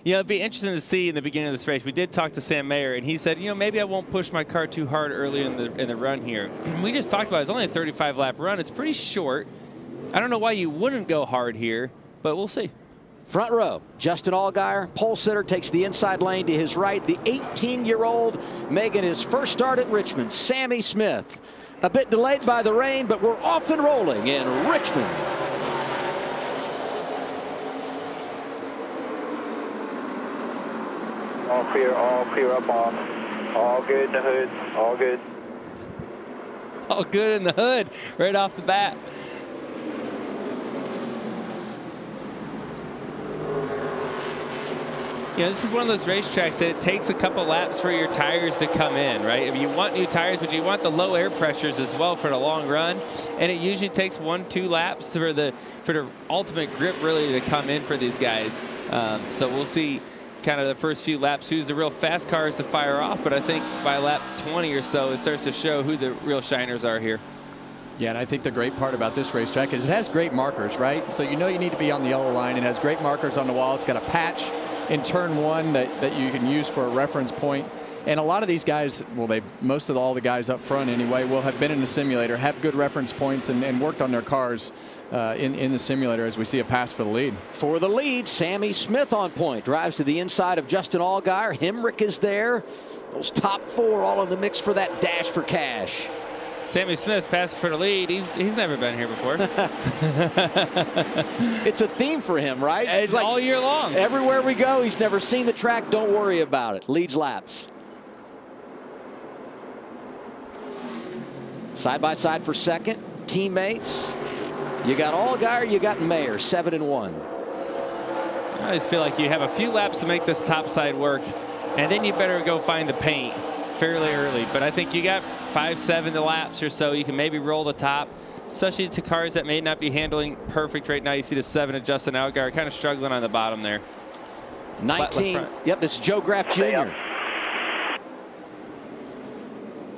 You know, it'd be interesting to see in the beginning of this race. We did talk to Sam Mayer, and he said, you know, maybe I won't push my car too hard early in the run here. We just talked about it. It's only a 35-lap run. It's pretty short. I don't know why you wouldn't go hard here, but we'll see. Front row, Justin Allgaier, pole sitter, takes the inside lane to his right. The 18-year-old making his first start at Richmond, Sammy Smith. A bit delayed by the rain, but we're off and rolling in Richmond. All clear up off. All good in the hood, all good. All good in the hood right off the bat. You know, this is one of those racetracks that it takes a couple laps for your tires to come in, right? I mean, you want new tires, but you want the low air pressures as well for the long run. And it usually takes 1-2 laps for the ultimate grip really to come in for these guys. So we'll see kind of the first few laps who's the real fast cars to fire off. But I think by lap 20 or so, it starts to show who the real shiners are here. Yeah, and I think the great part about this racetrack is it has great markers, right? So you know you need to be on the yellow line. It has great markers on the wall. It's got a patch in turn one that you can use for a reference point. And a lot of these guys, well, most of all the guys up front anyway, will have been in the simulator, have good reference points, and worked on their cars in the simulator as we see a pass for the lead. For the lead, Sammy Smith on point. Drives to the inside of Justin Allgaier. Hemrick is there. Those top four all in the mix for that dash for cash. Sammy Smith passing for the lead. He's never been here before. It's a theme for him, right? It's like all year long. Everywhere we go, he's never seen the track. Don't worry about it. Leads laps. Side by side for second. Teammates. You got Allgaier, you got Mayer, 7-1. I just feel like you have a few laps to make this top side work, and then you better go find the paint fairly early. But I think you got 5-7 laps or so. You can maybe roll the top, especially to cars that may not be handling perfect right now. You see the 7 of Justin Allgaier kind of struggling on the bottom there. 19. Yep, this is Joe Graff Jr.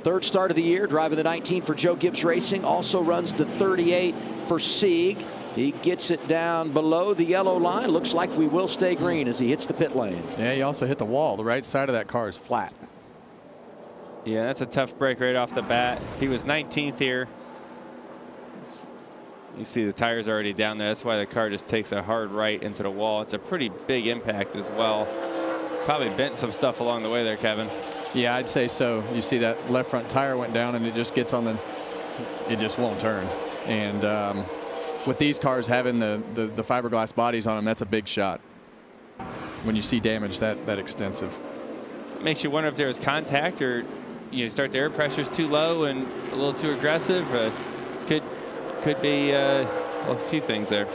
Third start of the year, driving the 19 for Joe Gibbs Racing. Also runs the 38 for Sieg. He gets it down below the yellow line. Looks like we will stay green as he hits the pit lane. Yeah, he also hit the wall. The right side of that car is flat. Yeah, that's a tough break right off the bat. He was 19th here. You see the tires already down there. That's why the car just takes a hard right into the wall. It's a pretty big impact as well. Probably bent some stuff along the way there, Kevin. Yeah, I'd say so. You see that left front tire went down and it just gets on it just won't turn. And with these cars having the fiberglass bodies on them, that's a big shot when you see damage that extensive. Makes you wonder if there was contact, or you start the air pressure's too low and a little too aggressive. Could be a few things there.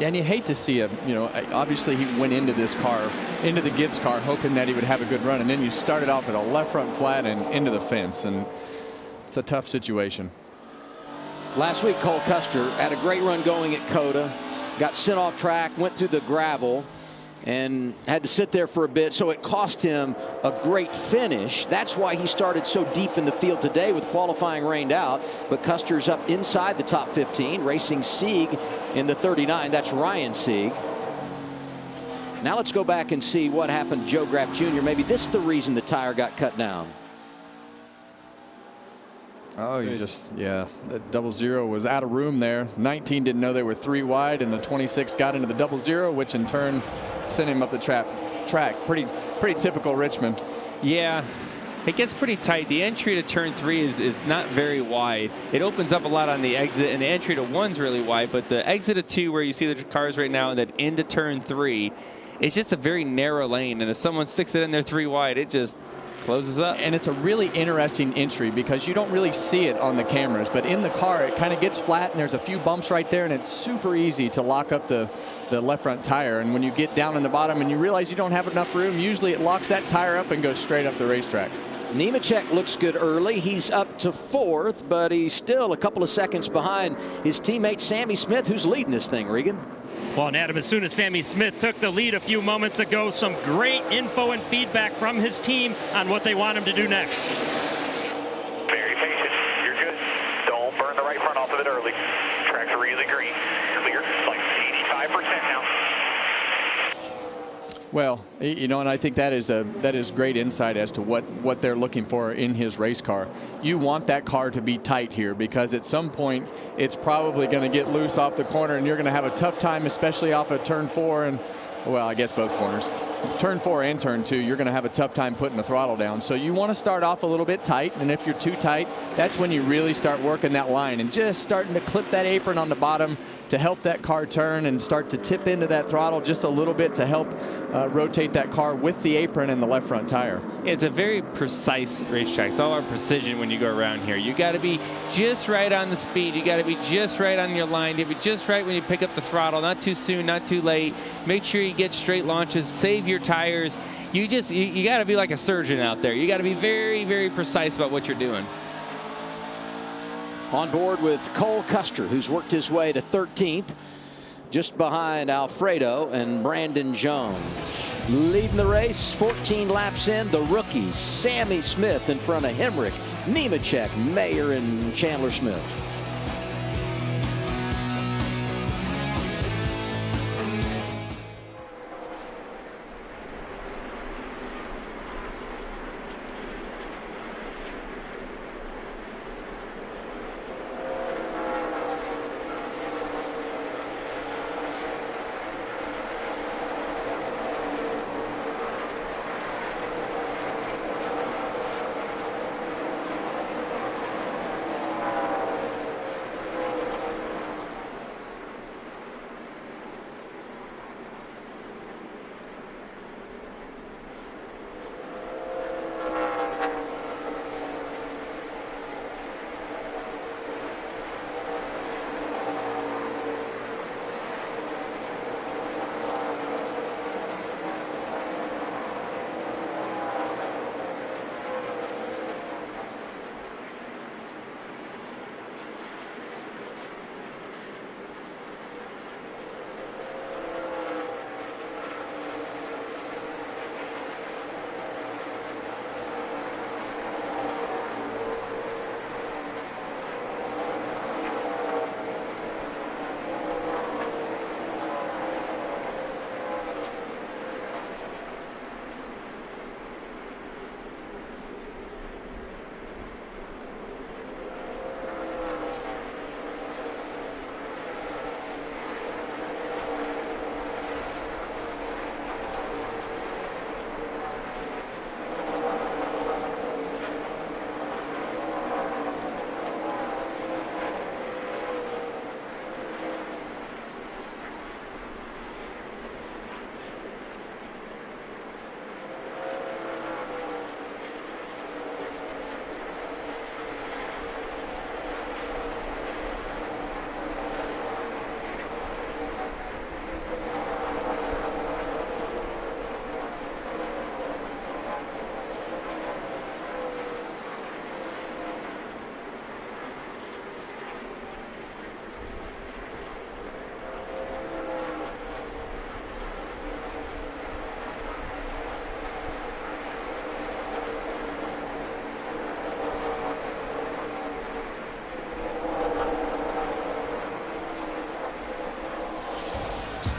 Yeah, and you hate to see obviously he went into this car, into the Gibbs car, hoping that he would have a good run, and then you started off with a left front flat and into the fence, and it's a tough situation. Last week, Cole Custer had a great run going at Coda, got sent off track, went through the gravel, and had to sit there for a bit, so it cost him a great finish. That's why he started so deep in the field today with qualifying rained out. But Custer's up inside the top 15, racing Sieg in the 39. That's Ryan Sieg. Now let's go back and see what happened to Joe Graff Jr. Maybe this is the reason the tire got cut down. Oh, yeah, that 00 was out of room there. 19 didn't know they were 3 wide, and the 26 got into the 00, which in turn sent him up the track. Pretty typical Richmond. Yeah, it gets pretty tight. The entry to turn 3 is not very wide. It opens up a lot on the exit, and the entry to 1's really wide, but the exit of 2, where you see the cars right now, and then into turn 3, it's just a very narrow lane, and if someone sticks it in there 3 wide, it just closes up. And it's a really interesting entry because you don't really see it on the cameras, but in the car it kind of gets flat and there's a few bumps right there, and it's super easy to lock up the left front tire. And when you get down in the bottom and you realize you don't have enough room, usually it locks that tire up and goes straight up the racetrack. Nemechek looks good early. He's up to 4th, but he's still a couple of seconds behind his teammate Sammy Smith, who's leading this thing, Regan. Well, and Adam, as soon as Sammy Smith took the lead a few moments ago, some great info and feedback from his team on what they want him to do next. Very patient. You're good. Don't burn the right front off of it early. Track's really green. Clear. Like 85% now. Well, you know, and I think that is great insight as to what they're looking for in his race car. You want that car to be tight here, because at some point it's probably going to get loose off the corner, and you're going to have a tough time, especially off of turn 4 and, well, I guess both corners. Turn 4 and turn 2, you're going to have a tough time putting the throttle down. So you want to start off a little bit tight, and if you're too tight, that's when you really start working that line and just starting to clip that apron on the bottom to help that car turn and start to tip into that throttle just a little bit to help rotate that car with the apron and the left front tire. It's a very precise racetrack. It's all about precision when you go around here. You got to be just right on the speed. You got to be just right on your line. You got to be just right when you pick up the throttle. Not too soon, not too late. Make sure you get straight launches. Save your tires. You got to be like a surgeon out there. You got to be very, very precise about what you're doing. On board with Cole Custer, who's worked his way to 13th, just behind Alfredo and Brandon Jones. Leading the race, 14 laps in, the rookie Sammy Smith in front of Hemrick, Nemechek, Mayer, and Chandler Smith.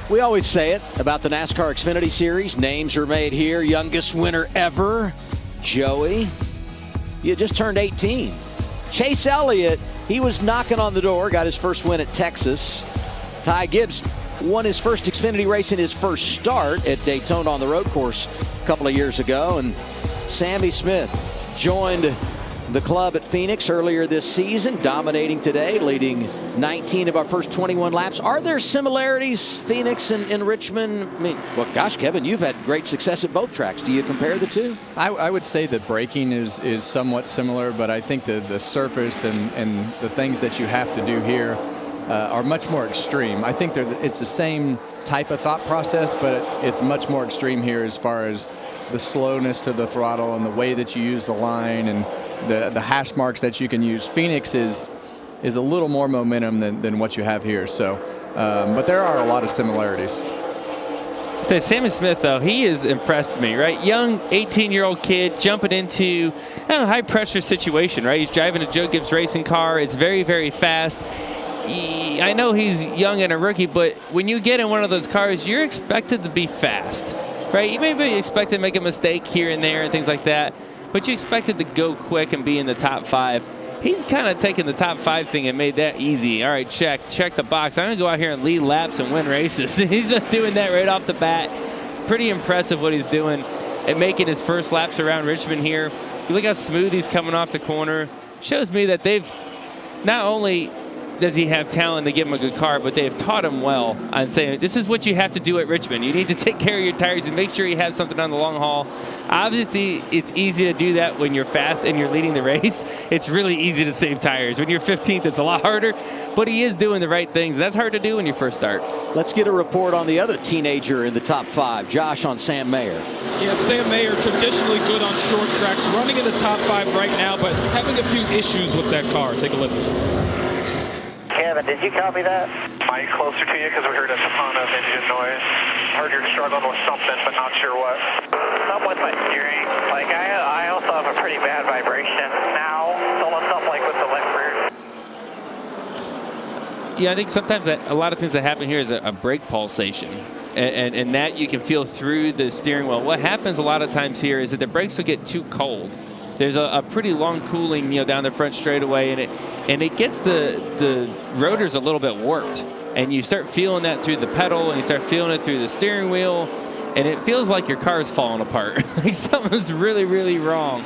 We always say it about the NASCAR Xfinity Series. Names are made here. Youngest winner ever, Joey. You just turned 18. Chase Elliott, he was knocking on the door, got his first win at Texas. Ty Gibbs won his first Xfinity race in his first start at Daytona on the road course a couple of years ago. And Sammy Smith joined the club at Phoenix earlier this season, dominating today, leading 19 of our first 21 laps. Are there similarities, Phoenix and Richmond? I mean, well, gosh, Kevin, you've had great success at both tracks. Do you compare the two? I would say that braking is somewhat similar, but I think the surface and the things that you have to do here are much more extreme. I think it's the same type of thought process, but it's much more extreme here as far as the slowness to the throttle and the way that you use the line and the hash marks that you can use. Phoenix is a little more momentum than what you have here. So, but there are a lot of similarities. Sammy Smith, though, he has impressed me, right? Young 18-year-old kid jumping into a high-pressure situation, right? He's driving a Joe Gibbs racing car. It's very, very fast. I know he's young and a rookie, but when you get in one of those cars, you're expected to be fast, right? You maybe expect to make a mistake here and there and things like that, but you expected to go quick and be in the top 5. He's kind of taken the top 5 thing and made that easy. All right, check the box. I'm going to go out here and lead laps and win races. He's been doing that right off the bat. Pretty impressive what he's doing at making his first laps around Richmond here. You look how smooth he's coming off the corner. Shows me that they've not only does he have talent to give him a good car, but they have taught him well on saying, this is what you have to do at Richmond. You need to take care of your tires and make sure you have something on the long haul. Obviously, it's easy to do that when you're fast and you're leading the race. It's really easy to save tires. When you're 15th, it's a lot harder, but he is doing the right things. That's hard to do when you first start. Let's get a report on the other teenager in the top 5, Josh, on Sam Mayer. Yeah, Sam Mayer, traditionally good on short tracks, running in the top 5 right now, but having a few issues with that car. Take a listen. Kevin, did you copy that? Mic closer to you because we heard a ton of engine noise. Heard you're struggling with something, but not sure what. Something with my steering. Like, I also have a pretty bad vibration now. It's almost something like with the left rear. Yeah, I think sometimes a lot of things that happen here is a brake pulsation. And that you can feel through the steering wheel. What happens a lot of times here is that the brakes will get too cold. There's a pretty long cooling, down the front straightaway, and it gets the rotors a little bit warped. And you start feeling that through the pedal, and you start feeling it through the steering wheel, and it feels like your car's falling apart. Like something's really, really wrong.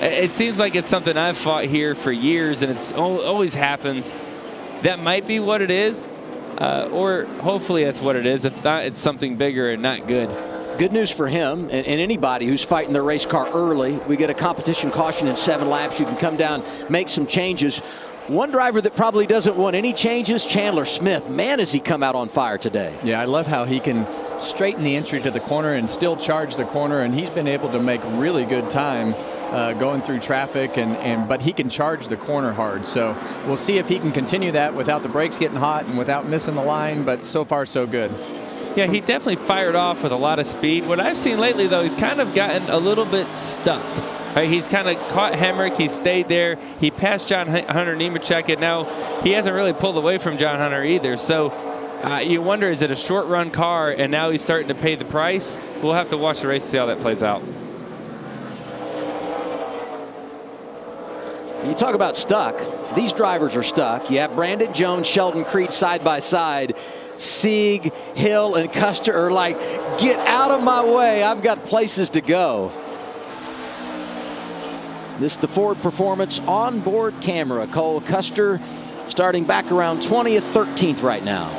It seems like it's something I've fought here for years, and it's always happens. That might be what it is, or hopefully that's what it is. If not, it's something bigger and not good. Good news for him and anybody who's fighting their race car early. We get a competition caution in 7 laps. You can come down, make some changes. One driver that probably doesn't want any changes, Chandler Smith. Man, has he come out on fire today. Yeah, I love how he can straighten the entry to the corner and still charge the corner, and he's been able to make really good time going through traffic, but he can charge the corner hard. So we'll see if he can continue that without the brakes getting hot and without missing the line, but so far so good. Yeah, he definitely fired off with a lot of speed. What I've seen lately, though, he's kind of gotten a little bit stuck. Right? He's kind of caught Hemrick. He stayed there. He passed John Hunter Nemechek, and now he hasn't really pulled away from John Hunter either. So you wonder, is it a short-run car, and now he's starting to pay the price? We'll have to watch the race to see how that plays out. You talk about stuck. These drivers are stuck. You have Brandon Jones, Sheldon Creed side by side. Sieg, Hill, and Custer are like, get out of my way. I've got places to go. This is the Ford Performance onboard camera. Cole Custer starting back around 20th, 13th right now.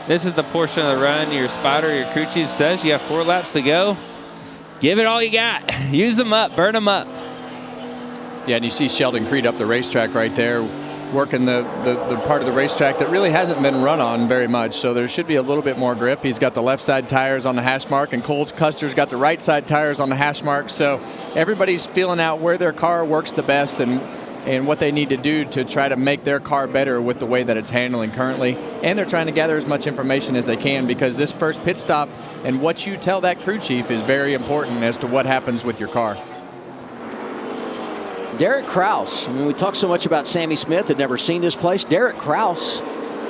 This is the portion of the run your spotter, your crew chief says you have 4 laps to go. Give it all you got. Use them up, burn them up. Yeah, and you see Sheldon Creed up the racetrack right there, working the part of the racetrack that really hasn't been run on very much, so there should be a little bit more grip. He's got the left side tires on the hash mark, and Cole Custer's got the right side tires on the hash mark, so everybody's feeling out where their car works the best and what they need to do to try to make their car better with the way that it's handling currently. And they're trying to gather as much information as they can, because this first pit stop and what you tell that crew chief is very important as to what happens with your car. Derek Kraus. I mean, we talk so much about Sammy Smith, had never seen this place. Derek Kraus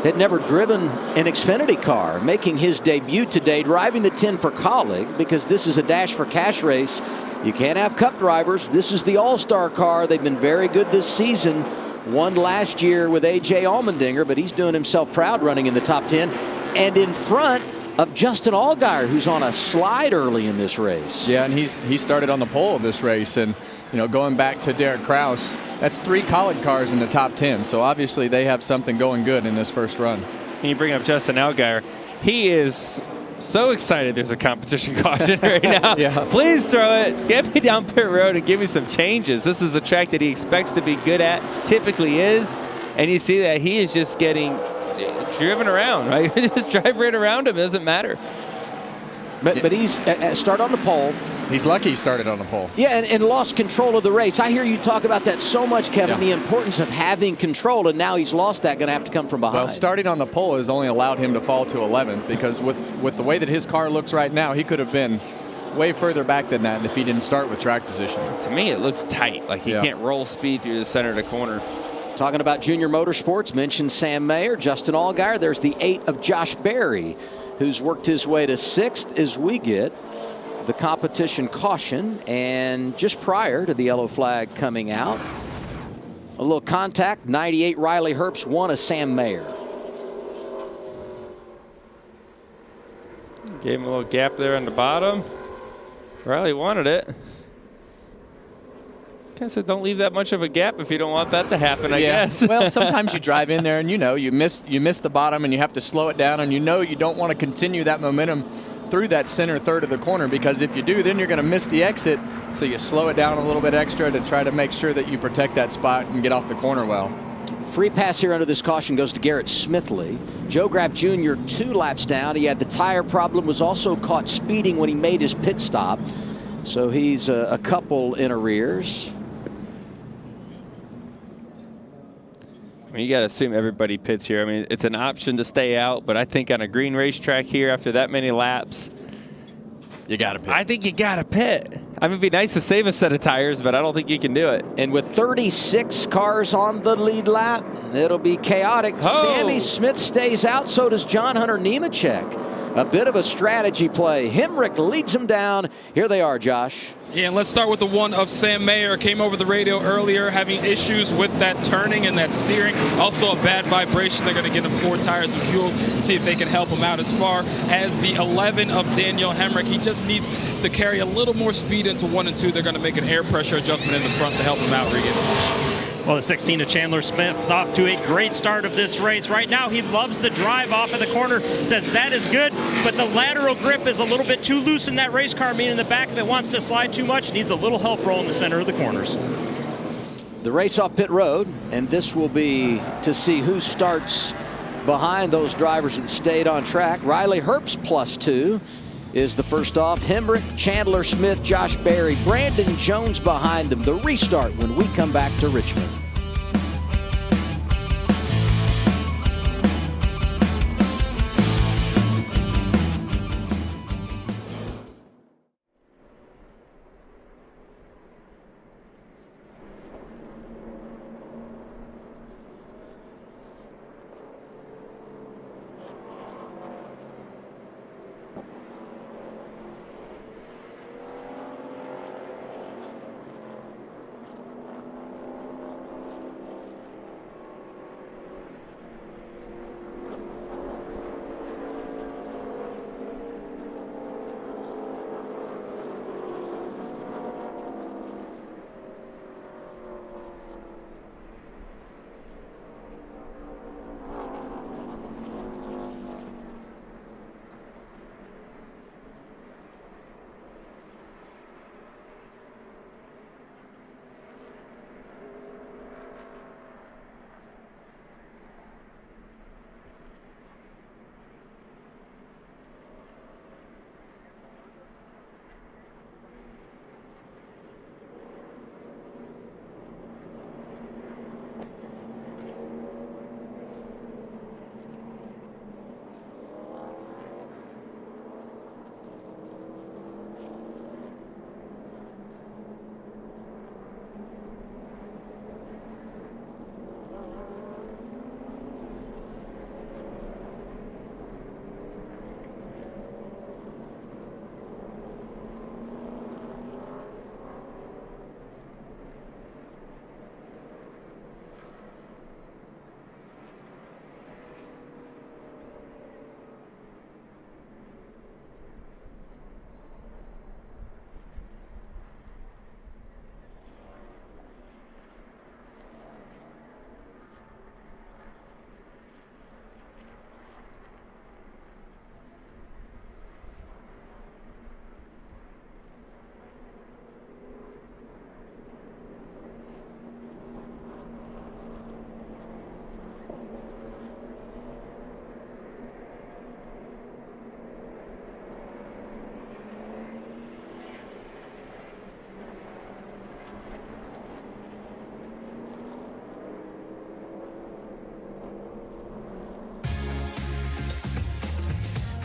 had never driven an Xfinity car, making his debut today, driving the 10 for Colleague, because this is a Dash for Cash race. You can't have Cup drivers. This is the all-star car. They've been very good this season. Won last year with A.J. Allmendinger, but he's doing himself proud running in the top 10. And in front of Justin Allgaier, who's on a slide early in this race. Yeah, and he started on the pole of this race, and going back to Derek Kraus, that's 3 Colleague cars in the top 10. So obviously they have something going good in this first run. And you bring up Justin Allgaier. He is so excited there's a competition caution right now. Yeah. Please throw it. Get me down pit road and give me some changes. This is a track that he expects to be good at, typically is. And you see that he is just getting driven around, right? Just drive right around him. It doesn't matter. But he's start on the pole. He's lucky he started on the pole. Yeah, and lost control of the race. I hear you talk about that so much, Kevin, the importance of having control, and now he's lost that, going to have to come from behind. Well, starting on the pole has only allowed him to fall to 11th, because with the way that his car looks right now, he could have been way further back than that if he didn't start with track position. To me, it looks tight, like he can't roll speed through the center of the corner. Talking about junior motorsports, mentioned Sam Mayer, Justin Allgaier. There's the 8 of Josh Berry, who's worked his way to 6th as we get the competition caution, and just prior to the yellow flag coming out, a little contact. 98 Riley Herbst won a Sam Mayer. Gave him a little gap there on the bottom. Riley wanted it. I said don't leave that much of a gap if you don't want that to happen, I guess. Well, sometimes you drive in there and you miss the bottom and you have to slow it down, and you don't want to continue that momentum through that center third of the corner, because if you do, then you're going to miss the exit. So you slow it down a little bit extra to try to make sure that you protect that spot and get off the corner well. Free pass here under this caution goes to Garrett Smithley. Joe Graff Jr. 2 laps down. He had the tire problem, was also caught speeding when he made his pit stop. So he's a couple in arrears. I mean, you got to assume everybody pits here. I mean, it's an option to stay out, but I think on a green racetrack here after that many laps, you got to pit. I think you got to pit. I mean, it'd be nice to save a set of tires, but I don't think you can do it. And with 36 cars on the lead lap, it'll be chaotic. Oh. Sammy Smith stays out, so does John Hunter Nemechek. A bit of a strategy play. Hemrick leads him down. Here they are, Josh. Yeah, and let's start with the one of Sam Mayer. Came over the radio earlier having issues with that turning and that steering. Also a bad vibration. They're going to get him 4 tires and fuels, see if they can help him out. As far as the 11 of Daniel Hemrick, he just needs to carry a little more speed into 1 and 2. They're going to make an air pressure adjustment in the front to help him out, Regan. Well, the 16 of Chandler Smith off to a great start of this race. Right now, he loves the drive off of the corner, says that is good, but the lateral grip is a little bit too loose in that race car, meaning the back of it wants to slide too much, needs a little help roll in the center of the corners. The race off pit road, and this will be to see who starts behind those drivers that stayed on track. Riley Herbst +2 is the first off. Hemrick, Chandler Smith, Josh Berry, Brandon Jones behind them. The restart when we come back to Richmond.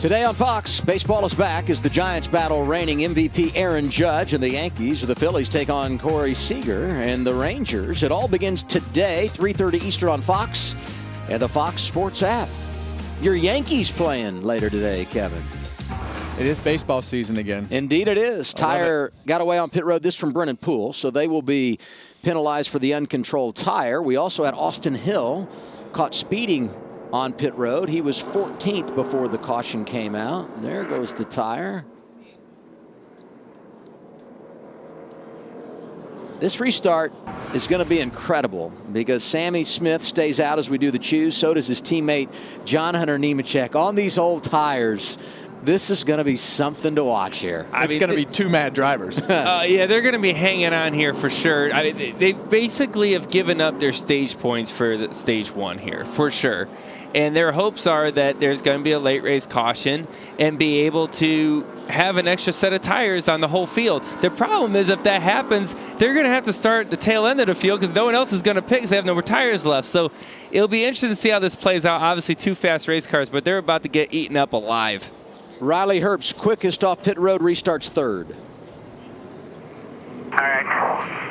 Today on Fox, baseball is back as the Giants battle reigning MVP Aaron Judge, and the Yankees or the Phillies take on Corey Seager and the Rangers. It all begins today, 3:30 Eastern on Fox and the Fox Sports app. Your Yankees playing later today, Kevin. It is baseball season again. Indeed it is. Tire got away on pit road. This from Brennan Poole, so they will be penalized for the uncontrolled tire. We also had Austin Hill caught speeding on pit road. He was 14th before the caution came out. There goes the tire. This restart is going to be incredible because Sammy Smith stays out as we do the choose. So does his teammate John Hunter Nemechek on these old tires. This is going to be something to watch here. It's going to be two mad drivers. Yeah, they're going to be hanging on here for sure. They basically have given up their stage points for the stage 1 here, for sure. And their hopes are that there's going to be a late race caution and be able to have an extra set of tires on the whole field. The problem is if that happens, they're going to have to start the tail end of the field because no one else is going to pick because they have no more tires left. So it'll be interesting to see how this plays out. Obviously, 2 fast race cars, but they're about to get eaten up alive. Riley Herbst, quickest off pit road, restarts 3rd. All right,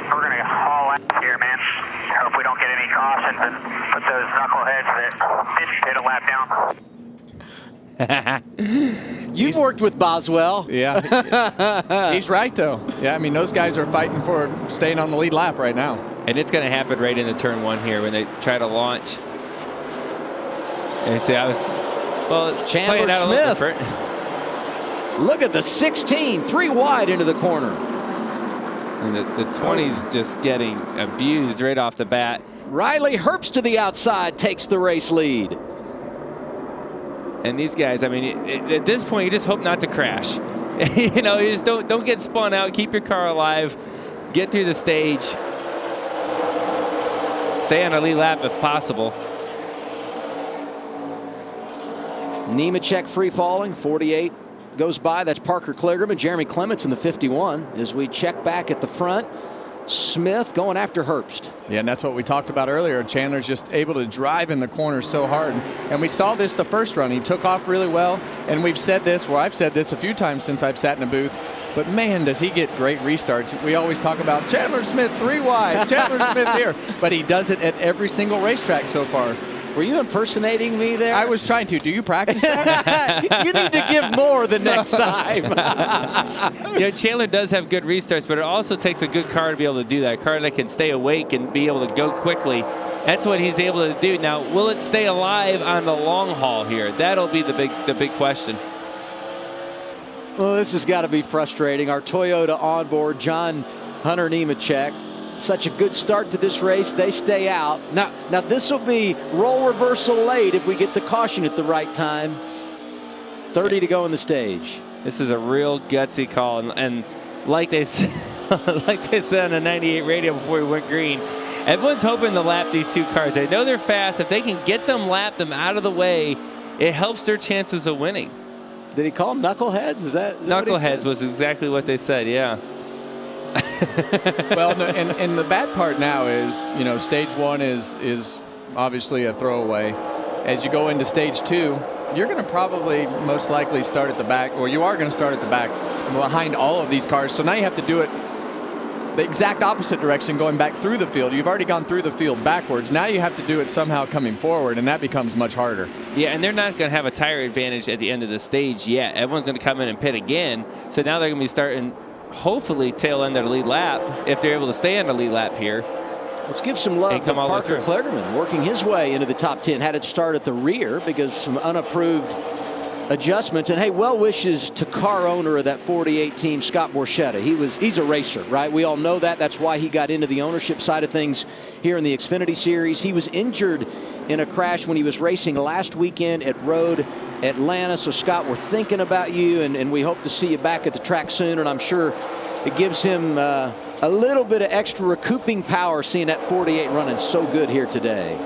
we're going to haul out here, man. Hope we don't get any cautions and put those knuckleheads that didn't hit a lap down. You've worked with Boswell. Yeah, he's right, though. Yeah, I mean, those guys are fighting for staying on the lead lap right now. And it's going to happen right into turn 1 here when they try to launch. And you see, Chandler Smith. Look at the 16, 3 wide into the corner. And the 20's just getting abused right off the bat. Riley Herbst to the outside takes the race lead. And these guys, I mean, at this point, you just hope not to crash. You know, you just don't get spun out. Keep your car alive. Get through the stage. Stay on a lead lap if possible. Nemechek free falling, 48 goes by. That's Parker Kligerman, Jeremy Clements in the 51. As we check back at the front, Smith going after Herbst. Yeah, and that's what we talked about earlier. Chandler's just able to drive in the corner so hard. And we saw this the first run. He took off really well. And we've said this, well, I've said this a few times since I've sat in a booth. But man, does he get great restarts. We always talk about Chandler Smith 3 wide, Chandler Smith here. But he does it at every single racetrack so far. Were you impersonating me there? I was trying to. Do you practice that? You need to give more the next time. Yeah, Chandler does have good restarts, but it also takes a good car to be able to do that. A car that can stay awake and be able to go quickly. That's what he's able to do. Now, will it stay alive on the long haul here? That'll be the big question. Well, this has got to be frustrating. Our Toyota onboard, John Hunter Nemechek. Such a good start to this race. They stay out. Now this will be role reversal late if we get the caution at the right time. 30 to go in the stage. This is a real gutsy call, and like they said, like they said on the 98 radio before we went green, everyone's hoping to lap these 2 cars. They know they're fast. If they can get them lapped, them out of the way, it helps their chances of winning. Did he call them knuckleheads? Is that knuckleheads was exactly what they said, yeah. Well, and the bad part now is, you know, stage 1 is obviously a throwaway. As you go into stage 2, you're going to probably most likely start at the back, or you are going to start at the back behind all of these cars. So now you have to do it the exact opposite direction, going back through the field. You've already gone through the field backwards. Now you have to do it somehow coming forward, and that becomes much harder. Yeah, and they're not going to have a tire advantage at the end of the stage yet. Everyone's going to come in and pit again. So now they're going to be starting, hopefully, tail end their lead lap if they're able to stay on the lead lap here. Let's give some love to Parker Kligerman, working his way into the top 10. Had to start at the rear because some unapproved adjustments. And hey, well wishes to car owner of that 48 team, Scott Borchetta. He's a racer, right? We all know that. That's why he got into the ownership side of things here in the Xfinity Series. He was injured in a crash when he was racing last weekend at Road Atlanta. So Scott, we're thinking about you, and we hope to see you back at the track soon. And I'm sure it gives him a little bit of extra recouping power seeing that 48 running so good here today.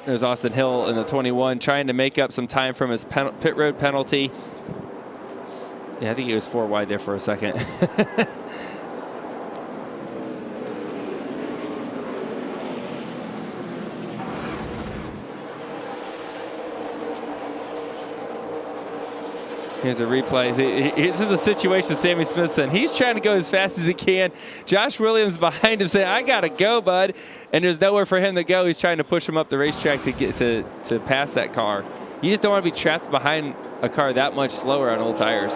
There's Austin Hill in the 21 trying to make up some time from his pit road penalty. Yeah, I think he was 4 wide there for a second. Here's a replay. This is the situation Sammy Smith's in. He's trying to go as fast as he can. Josh Williams behind him saying, I got to go, bud. And there's nowhere for him to go. He's trying to push him up the racetrack to get to pass that car. You just don't want to be trapped behind a car that much slower on old tires.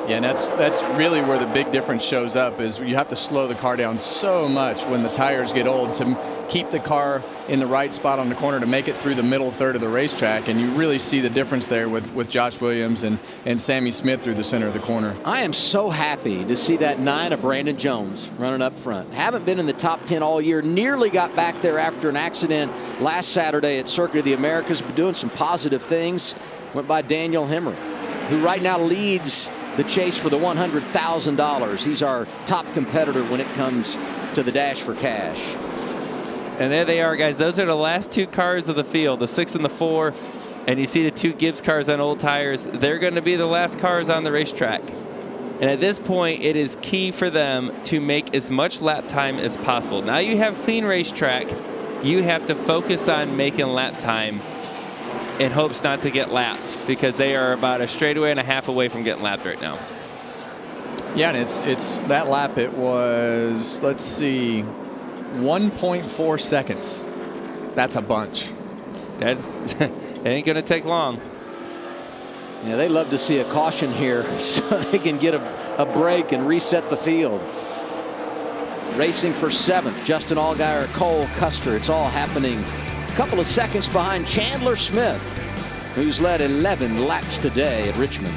Yeah, and that's really where the big difference shows up, is you have to slow the car down so much when the tires get old to keep the car in the right spot on the corner to make it through the middle third of the racetrack. And you really see the difference there with Josh Williams and Sammy Smith through the center of the corner. I am so happy to see that 9 of Brandon Jones running up front. Haven't been in the top 10 all year. Nearly got back there after an accident last Saturday at Circuit of the Americas, but doing some positive things. Went by Daniel Hemrick, who right now leads the chase for the $100,000. He's our top competitor when it comes to the Dash for Cash. And there they are, guys. Those are the last 2 cars of the field, the 6 and the 4. And you see the 2 Gibbs cars on old tires. They're going to be the last cars on the racetrack. And at this point, it is key for them to make as much lap time as possible. Now you have clean racetrack. You have to focus on making lap time in hopes not to get lapped, because they are about a straightaway and a half away from getting lapped right now. Yeah, and it's that lap. It was, let's see, 1.4 seconds. That's a bunch. That's it ain't gonna take long. Yeah, they love to see a caution here so they can get a break and reset the field. Racing for 7th, Justin Allgaier, Cole Custer. It's all happening a couple of seconds behind Chandler Smith, who's led 11 laps today at Richmond.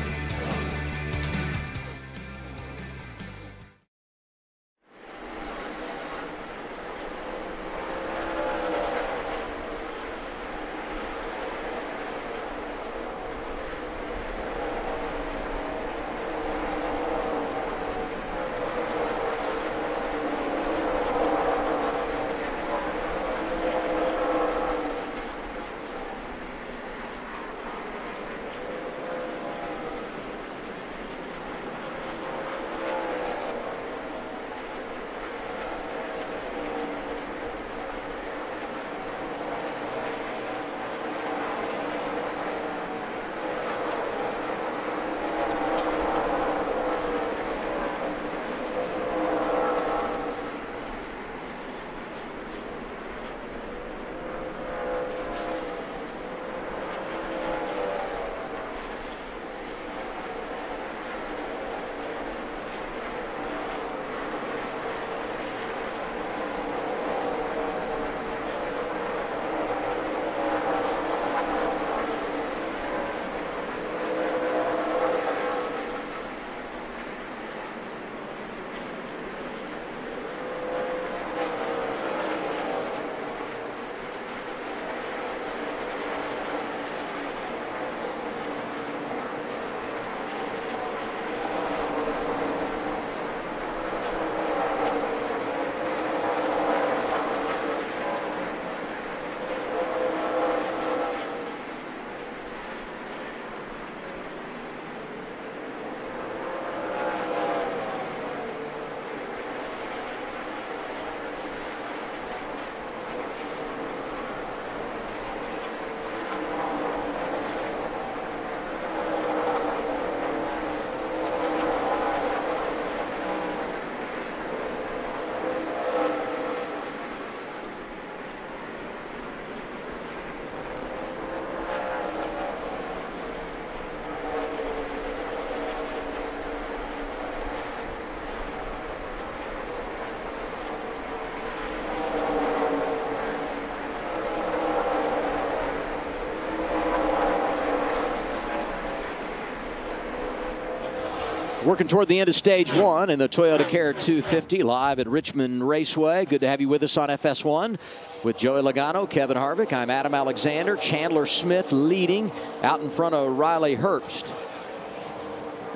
Working toward the end of stage 1 in the Toyota Care 250 live at Richmond Raceway. Good to have you with us on FS1 with Joey Logano, Kevin Harvick. I'm Adam Alexander. Chandler Smith leading out in front of Riley Herbst.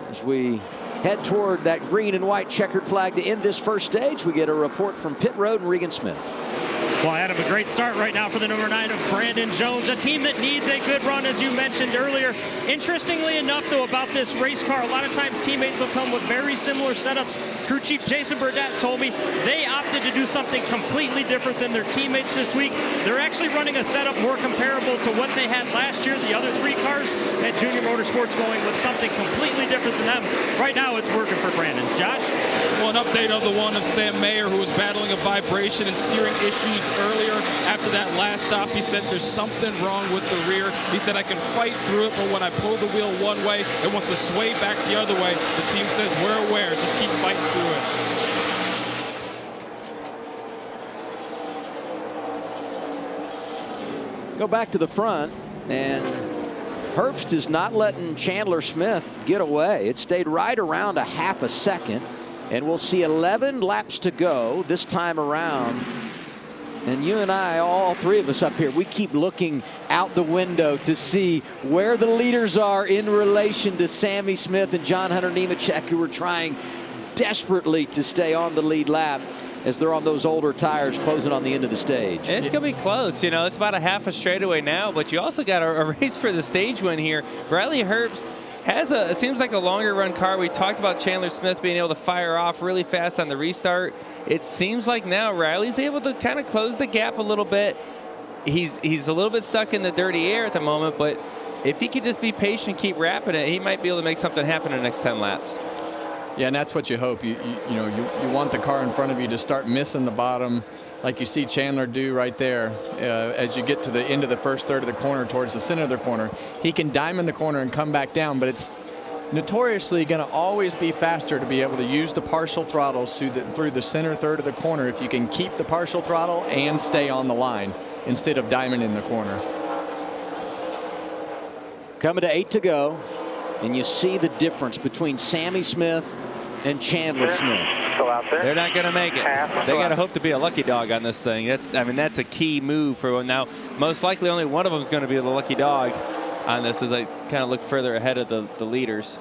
As we head toward that green and white checkered flag to end this first stage, we get a report from pit road and Regan Smith. Well, Adam, a great start right now for the number 9 of Brandon Jones, a team that needs a good run, as you mentioned earlier. Interestingly enough, though, about this race car, a lot of times teammates will come with very similar setups. Crew chief Jason Burdett told me they opted to do something completely different than their teammates this week. They're actually running a setup more comparable to what they had last year. The other 3 cars at Junior Motorsports going with something completely different than them. right now it's working for Brandon. Josh? Well, an update on the one of Sam Mayer, who was battling a vibration and steering issues earlier after that last stop. He said there's something wrong with the rear. He said I can fight through it, but when I pull the wheel one way, it wants to sway back the other way. The team says we're aware, just keep fighting through it. Go back to the front, and Herbst is not letting Chandler Smith get away. It stayed right around a half a second, and we'll see 11 laps to go this time around. And you and I, all three of us up here, we keep looking out the window to see where the leaders are in relation to Sammy Smith and John Hunter Nemechek, who are trying desperately to stay on the lead lap as they're on those older tires closing on the end of the stage. It's going to be close. You know, it's about a half a straightaway now, but you also got a race for the stage win here. Riley Herbst has it seems like a longer run car. We talked about Chandler Smith being able to fire off really fast on the restart. It seems like now Riley's able to kind of close the gap a little bit. He's a little bit stuck in the dirty air at the moment, but if he could just be patient and keep wrapping it, he might be able to make something happen in the next 10 laps. Yeah, and that's what you hope. You want the car in front of you to start missing the bottom, like you see Chandler do right there. As you get to the end of the first third of the corner towards the center of the corner, he can diamond the corner and come back down, but it's notoriously going to always be faster to be able to use the partial throttles through the center third of the corner if you can keep the partial throttle and stay on the line instead of diamonding the corner. Coming to 8 to go, and you see the difference between Sammy Smith and Chandler Smith. Still out there. They're not going to make it. They got to hope to be a lucky dog on this thing. That's a key move for one. Now, most likely only one of them is going to be the lucky dog on this as I kind of look further ahead of the leaders.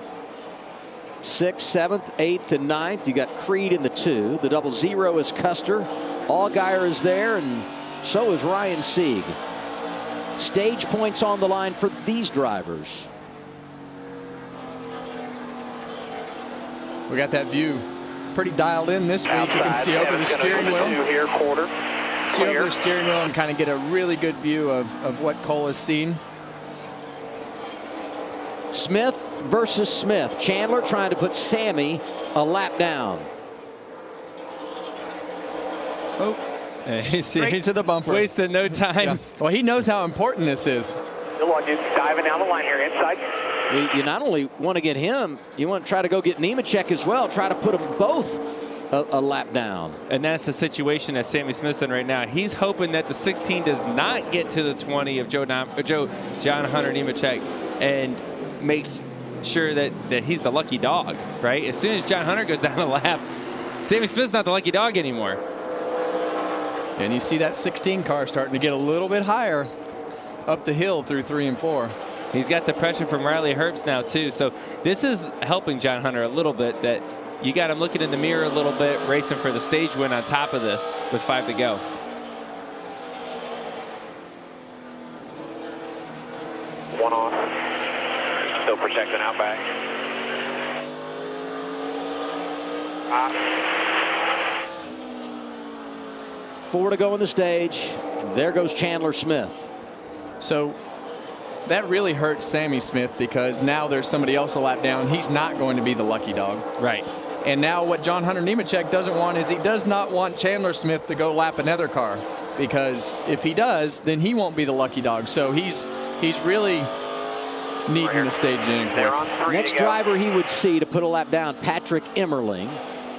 6th, 7th, 8th, and 9th. You got Creed in the 2. The 00 is Custer. Allgaier is there, and so is Ryan Sieg. Stage points on the line for these drivers. We got that view pretty dialed in this week. You can see over the steering wheel. See over the steering wheel and kind of get a really good view of what Cole has seen. Smith versus Smith. Chandler trying to put Sammy a lap down. Oh, straight to the bumper. Wasting no time. Yeah. Well, he knows how important this is. Good luck, dude. Diving down the line here inside. You not only want to get him, you want to try to go get Nemechek as well. Try to put them both a lap down. And that's the situation that Sammy Smith's in right now. He's hoping that the 16 does not get to the 20 of John Hunter Nemechek and make sure that he's the lucky dog, right? As soon as John Hunter goes down a lap, Sammy Smith's not the lucky dog anymore. And you see that 16 car starting to get a little bit higher up the hill through 3 and 4. He's got the pressure from Riley Herbst now, too. So this is helping John Hunter a little bit, that you got him looking in the mirror a little bit, racing for the stage win on top of this with 5 to go. One off. Still protecting out back. 4 to go in the stage. There goes Chandler Smith. So that really hurts Sammy Smith because now there's somebody else a lap down. He's not going to be the lucky dog. Right. And now what John Hunter Nemechek doesn't want is he does not want Chandler Smith to go lap another car, because if he does, then he won't be the lucky dog. So he's really needing the stage in quick. Next driver he would see to put a lap down, Patrick Emmerling.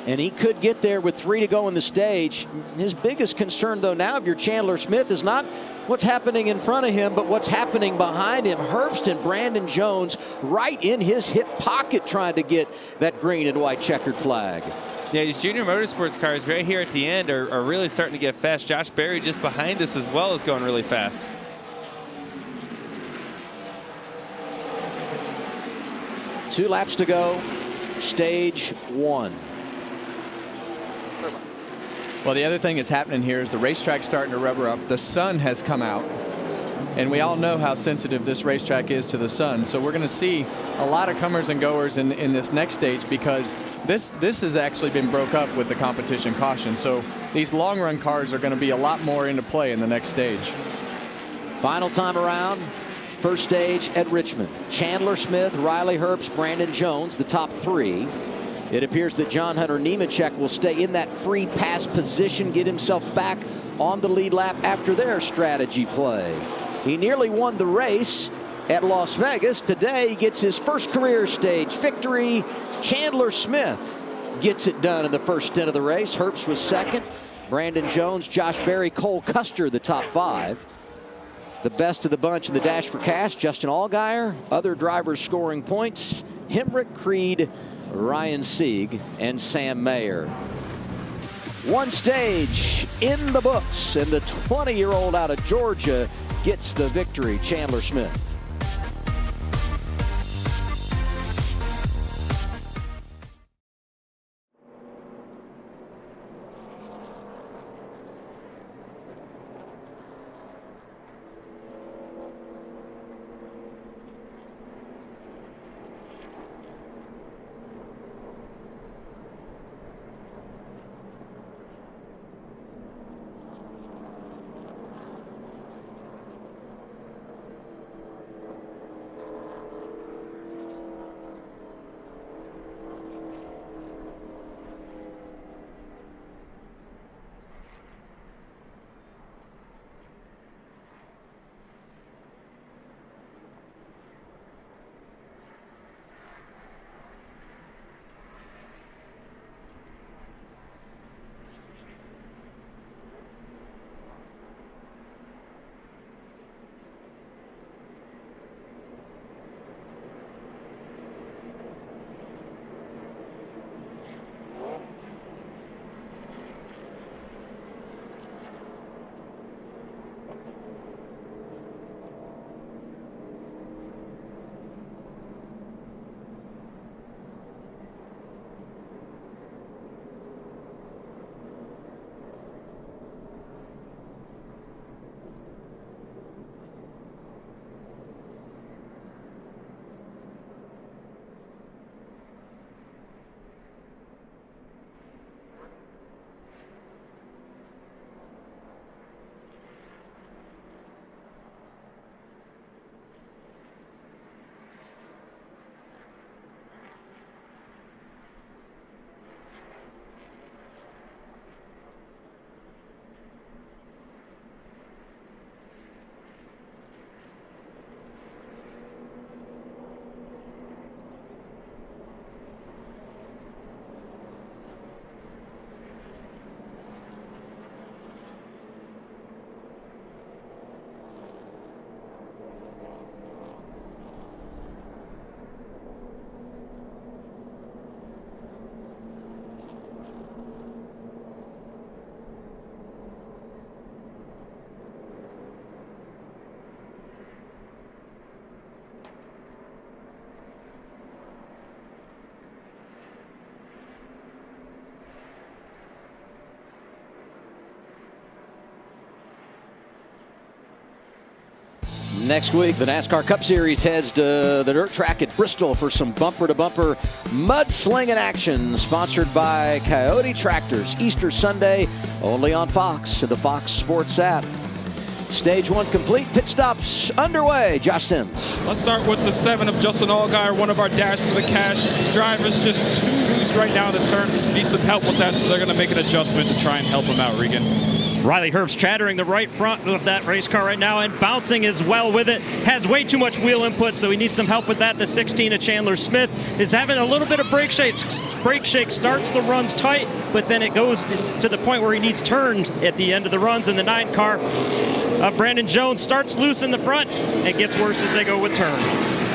And he could get there with 3 to go in the stage. His biggest concern, though, now if you're Chandler Smith, is not what's happening in front of him, but what's happening behind him. Herbst and Brandon Jones right in his hip pocket trying to get that green and white checkered flag. Yeah, these junior motorsports cars right here at the end are really starting to get fast. Josh Berry just behind us as well is going really fast. Two laps to go, stage 1. Well, the other thing that's happening here is the racetrack's starting to rubber up. The sun has come out, and we all know how sensitive this racetrack is to the sun. So we're going to see a lot of comers and goers in this next stage, because this has actually been broke up with the competition caution. So these long run cars are going to be a lot more into play in the next stage. Final time around, First stage at Richmond. Chandler Smith, Riley Herbst, Brandon Jones, the top 3. It appears that John Hunter Nemechek will stay in that free pass position, get himself back on the lead lap after their strategy play. He nearly won the race at Las Vegas. Today he gets his first career stage victory. Chandler Smith gets it done in the first stint of the race. Herbst was second. Brandon Jones, Josh Berry, Cole Custer, the top 5. The best of the bunch in the dash for cash, Justin Allgaier. Other drivers scoring points, Hemrick, Creed, Ryan Sieg, and Sam Mayer. One stage in the books, and the 20-year-old out of Georgia gets the victory, Chandler Smith. Next week, the NASCAR Cup Series heads to the dirt track at Bristol for some bumper-to-bumper mudslinging action, sponsored by Coyote Tractors. Easter Sunday, only on Fox and the Fox Sports app. Stage 1 complete, pit stops underway. Josh Sims. Let's start with the 7 of Justin Allgaier, one of our Dash for the Cash drivers, just too loose right now in the turn. Need some help with that, so they're going to make an adjustment to try and help him out, Regan. Riley Herbst chattering the right front of that race car right now and bouncing as well with it. Has way too much wheel input, so he needs some help with that. The 16 of Chandler Smith is having a little bit of brake shake. Brake shake starts the runs tight, but then it goes to the point where he needs turns at the end of the runs. And the 9 car of Brandon Jones starts loose in the front and gets worse as they go with turn.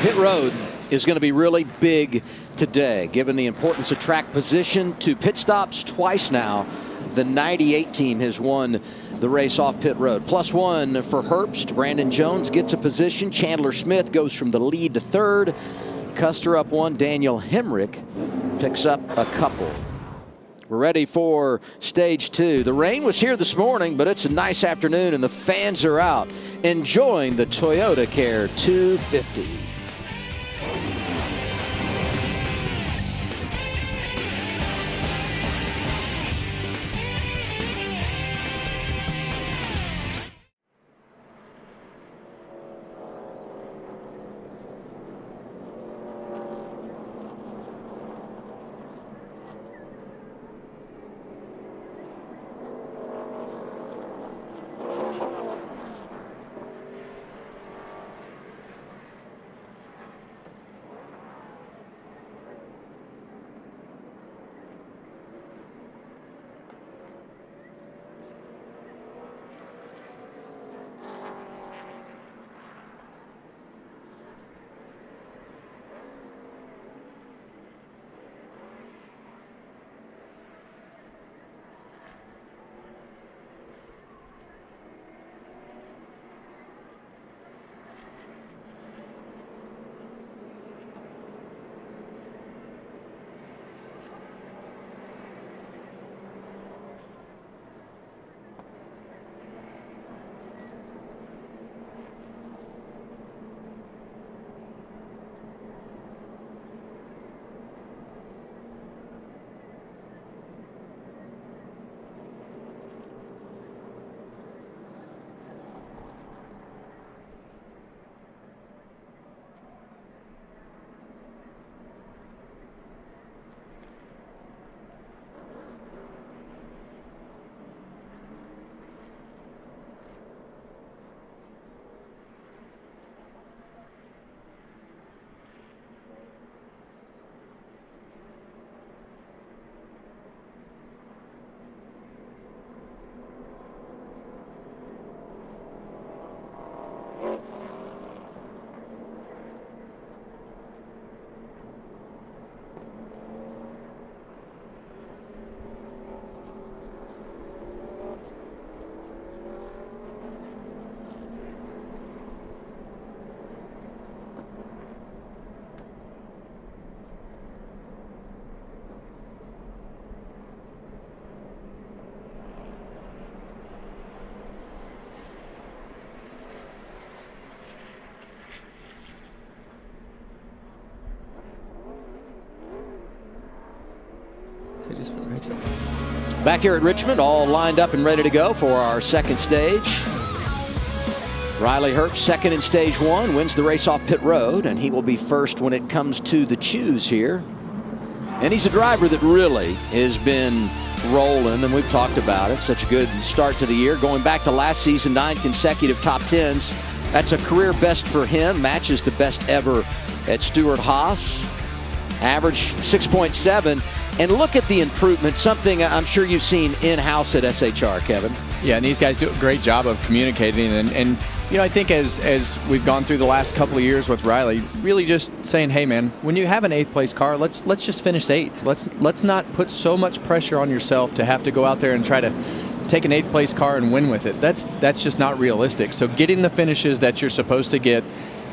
Pit road is going to be really big today, given the importance of track position to pit stops twice now. The 98 team has won the race off pit road. +1 for Herbst. Brandon Jones gets a position. Chandler Smith goes from the lead to third. Custer up 1. Daniel Hemrick picks up a couple. We're ready for stage 2. The rain was here this morning, but it's a nice afternoon and the fans are out enjoying the Toyota Care 250. just for the race. Back here at Richmond, all lined up and ready to go for our second stage. Riley Herbst, second in stage 1, wins the race off pit road, and he will be first when it comes to the choose here. And he's a driver that really has been rolling, and we've talked about it. Such a good start to the year. Going back to last season, 9 consecutive top 10s. That's a career best for him. Matches the best ever at Stewart-Haas. Average 6.7. And look at the improvement, something I'm sure you've seen in-house at SHR, Kevin. Yeah, and these guys do a great job of communicating. And you know, I think as we've gone through the last couple of years with Riley, really just saying, hey, man, when you have an 8th place car, let's just finish 8th. Let's not put so much pressure on yourself to have to go out there and try to take an 8th place car and win with it. That's just not realistic. So getting the finishes that you're supposed to get,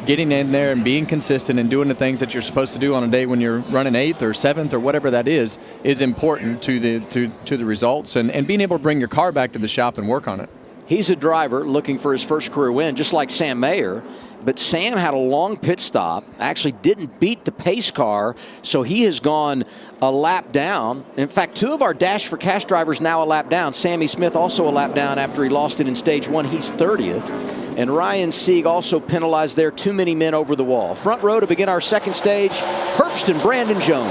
getting in there and being consistent and doing the things that you're supposed to do on a day when you're running 8th or 7th or whatever that is important to the results and being able to bring your car back to the shop and work on it. He's a driver looking for his first career win, just like Sam Mayer. But Sam had a long pit stop, actually didn't beat the pace car, so he has gone a lap down. In fact, 2 of our Dash for Cash drivers now a lap down. Sammy Smith also a lap down after he lost it in stage 1. He's 30th. And Ryan Sieg also penalized there. Too many men over the wall. Front row to begin our second stage, Herbst and Brandon Jones.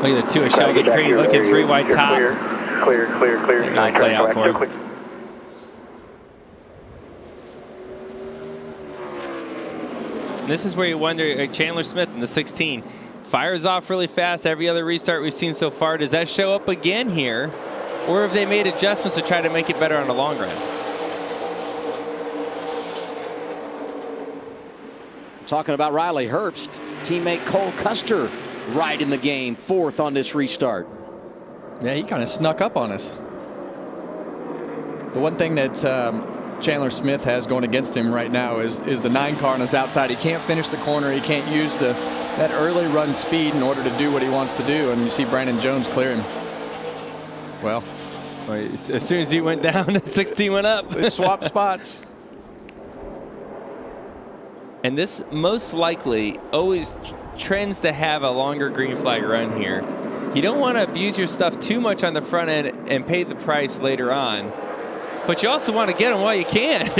Look at the 2 of Sheldon Creed looking 3 wide top. Clear. Not play out for him. And this is where you wonder, Chandler Smith in the 16 fires off really fast. Every other restart we've seen so far, does that show up again here? Or have they made adjustments to try to make it better on the long run? Talking about Riley Herbst, teammate Cole Custer right in the game, 4th on this restart. Yeah, he kind of snuck up on us. The one thing that Chandler Smith has going against him right now is the 9 car on his outside. He can't finish the corner. He can't use that early run speed in order to do what he wants to do. And you see Brandon Jones clear him. Well, as soon as he went down, the 16 went up. They swapped spots. And this most likely always trends to have a longer green flag run here. You don't want to abuse your stuff too much on the front end and pay the price later on. But you also want to get them while you can.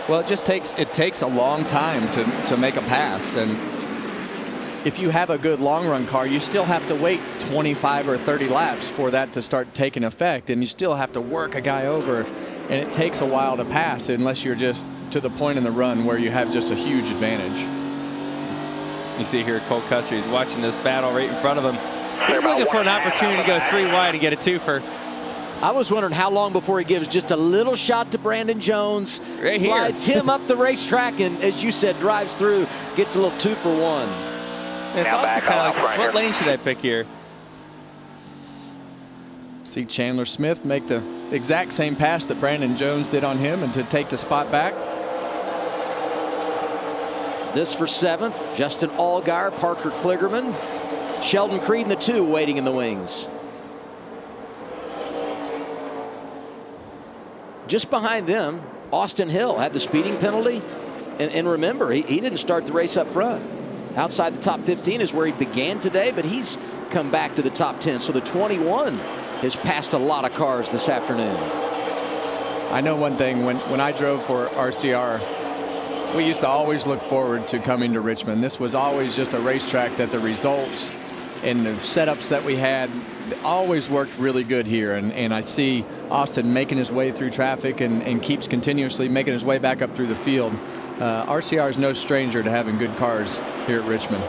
Well, it takes a long time to make a pass. And if you have a good long run car, you still have to wait 25 or 30 laps for that to start taking effect. And you still have to work a guy over. And it takes a while to pass unless you're just to the point in the run where you have just a huge advantage. You see here Cole Custer, he's watching this battle right in front of him. He's looking for an opportunity to go 3 wide and get a 2-fer. I was wondering how long before he gives just a little shot to Brandon Jones, right slides him up the racetrack, and as you said, drives through, gets a little 2-for-1. It's also kind of like, what lane should I pick here? See Chandler Smith make the exact same pass that Brandon Jones did on him and to take the spot back. This for 7th, Justin Allgaier, Parker Kligerman, Sheldon Creed in the 2 waiting in the wings. Just behind them, Austin Hill had the speeding penalty. And remember, he didn't start the race up front. Outside the top 15 is where he began today, but he's come back to the top 10. So the 21 has passed a lot of cars this afternoon. I know one thing, when I drove for RCR, we used to always look forward to coming to Richmond. This was always just a racetrack that the results and the setups that we had always worked really good here. And I see Austin making his way through traffic and keeps continuously making his way back up through the field. RCR is no stranger to having good cars here at Richmond.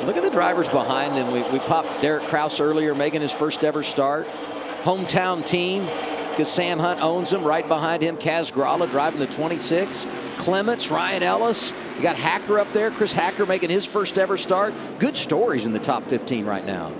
Look at the drivers behind him. We popped Derek Kraus earlier, making his first ever start. Hometown team, because Sam Hunt owns them. Right behind him, Kaz Gralla driving the 26. Clements, Ryan Ellis. You got Hacker up there. Chris Hacker making his first ever start. Good stories in the top 15 right now.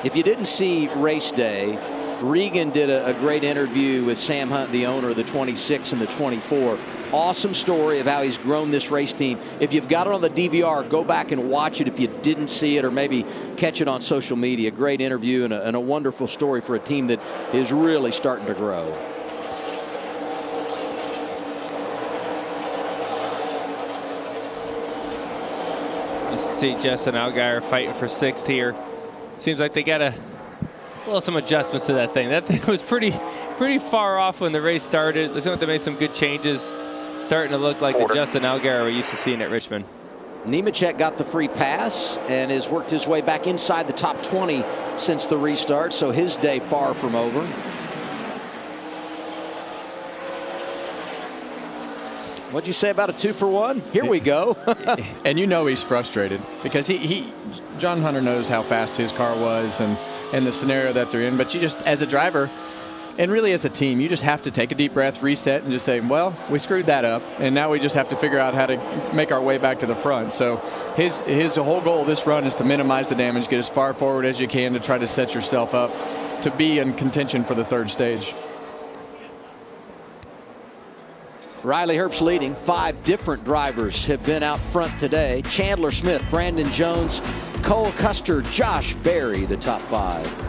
If you didn't see race day, Regan did a great interview with Sam Hunt, the owner of the 26 and the 24. awesome story of how he's grown this race team. If you've got it on the DVR, go back and watch it if you didn't see it, or maybe catch it on social media. Great interview and a wonderful story for a team that is really starting to grow. See Justin Allgaier fighting for 6th here. Seems like they got some adjustments to that thing. That thing was pretty far off when the race started. Looks like they made some good changes. Starting to look like the Justin Allgaier we're used to seeing at Richmond. Nemechek got the free pass and has worked his way back inside the top 20 since the restart, so his day far from over. What'd you say about a 2-for-1? Here we go. And you know he's frustrated because John Hunter knows how fast his car was and the scenario that they're in. But you just, as a driver, and really as a team, you just have to take a deep breath, reset, and just say, well, we screwed that up, and now we just have to figure out how to make our way back to the front. So his whole goal of this run is to minimize the damage, get as far forward as you can to try to set yourself up to be in contention for the 3rd stage. Riley Herbst leading. 5 different drivers have been out front today. Chandler Smith, Brandon Jones, Cole Custer, Josh Berry, the top 5.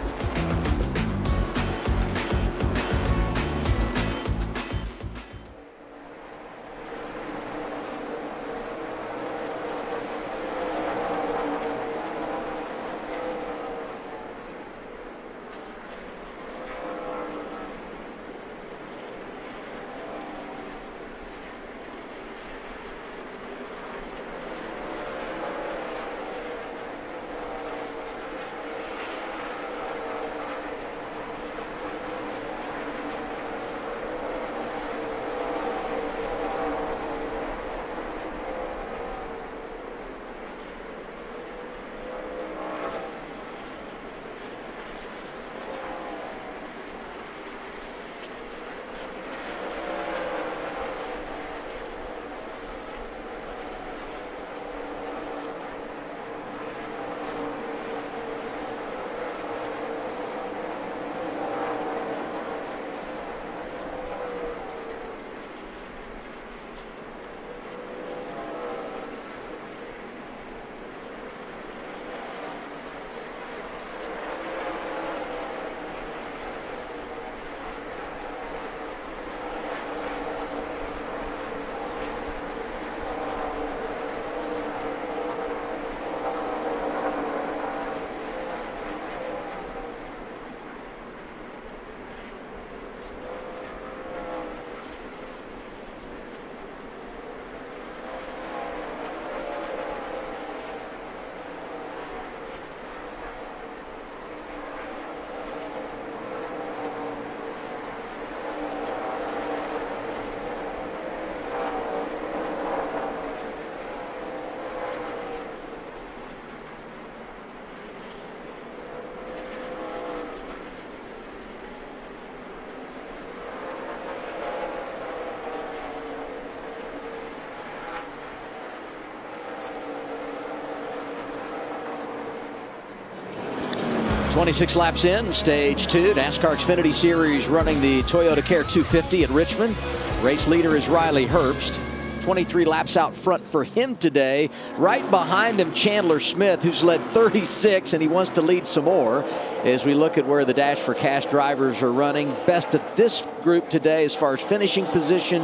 .26 laps in, stage 2, NASCAR Xfinity Series running the Toyota Care 250 at Richmond. Race leader is Riley Herbst. 23 laps out front for him today. Right behind him, Chandler Smith, who's led 36, and he wants to lead some more. As we look at where the Dash for Cash drivers are running, best of this group today as far as finishing position,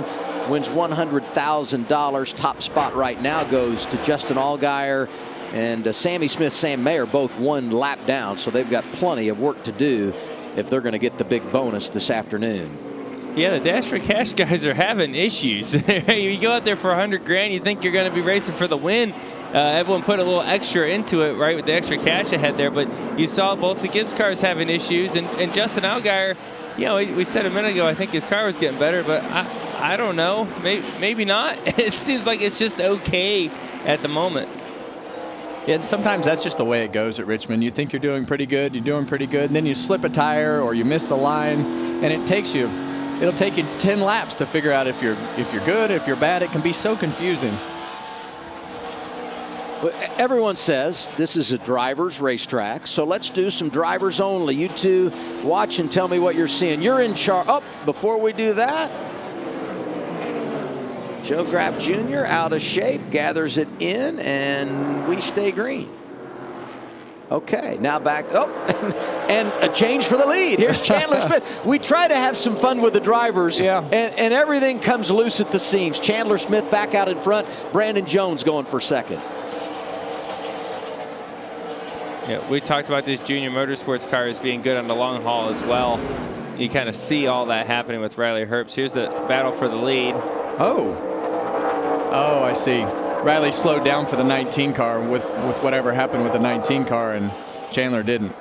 wins $100,000. Top spot right now goes to Justin Allgaier and Sammy Smith, Sam Mayer, both 1 lap down, so they've got plenty of work to do if they're going to get the big bonus this afternoon. Yeah, the Dash for Cash guys are having issues. You go out there for $100,000, you think you're going to be racing for the win. Everyone put a little extra into it, right, with the extra cash ahead there, but you saw both the Gibbs cars having issues, and Justin Allgaier, you know, we said a minute ago, I think his car was getting better, but I don't know, maybe not. It seems like it's just okay at the moment. Yeah, and sometimes that's just the way it goes at Richmond. You think you're doing pretty good, and then you slip a tire or you miss the line, and it'll take you 10 laps to figure out if you're good, if you're bad. It can be so confusing. But everyone says this is a driver's racetrack, so let's do some drivers only. You two watch and tell me what you're seeing. You're in charge. Oh, before we do that, Joe Graff Jr. out of shape, gathers it in, and we stay green. Okay, now back up, and a change for the lead. Here's Chandler Smith. We try to have some fun with the drivers, and everything comes loose at the seams. Chandler Smith back out in front. Brandon Jones going for second. Yeah, we talked about these junior motorsports cars being good on the long haul as well. You kind of see all that happening with Riley Herbst. Here's the battle for the lead. Oh, I see. Riley slowed down for the 19 car with whatever happened with the 19 car, and Chandler didn't.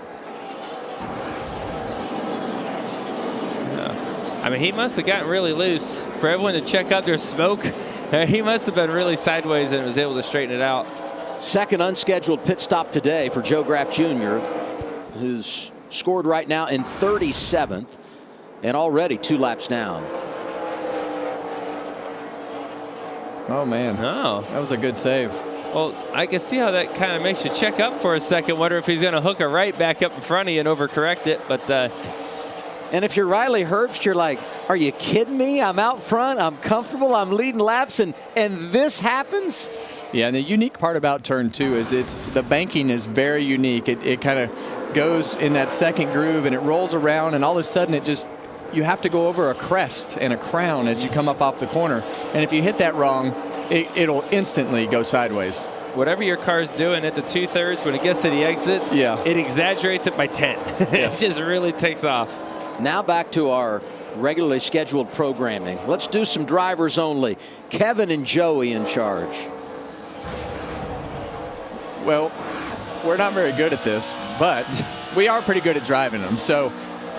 I mean, he must have gotten really loose. For everyone to check out their smoke, he must have been really sideways and was able to straighten it out. Second unscheduled pit stop today for Joe Graff Jr., who's scored right now in 37th and already 2 laps down. Oh, man. Oh. That was a good save. Well, I can see how that kind of makes you check up for a second. Wonder if he's going to hook a right back up in front of you and overcorrect it. But and if you're Riley Herbst, you're like, are you kidding me? I'm out front. I'm comfortable. I'm leading laps. And this happens? Yeah, and the unique part about turn 2 is the banking is very unique. It kind of goes in that second groove, and it rolls around, and all of a sudden you have to go over a crest and a crown as you come up off the corner. And if you hit that wrong, it'll instantly go sideways. Whatever your car's doing at the 2/3, when it gets to the exit, it exaggerates it by 10. Yes. It just really takes off. Now back to our regularly scheduled programming. Let's do some drivers only. Kevin and Joey in charge. Well, we're not very good at this, but we are pretty good at driving them. So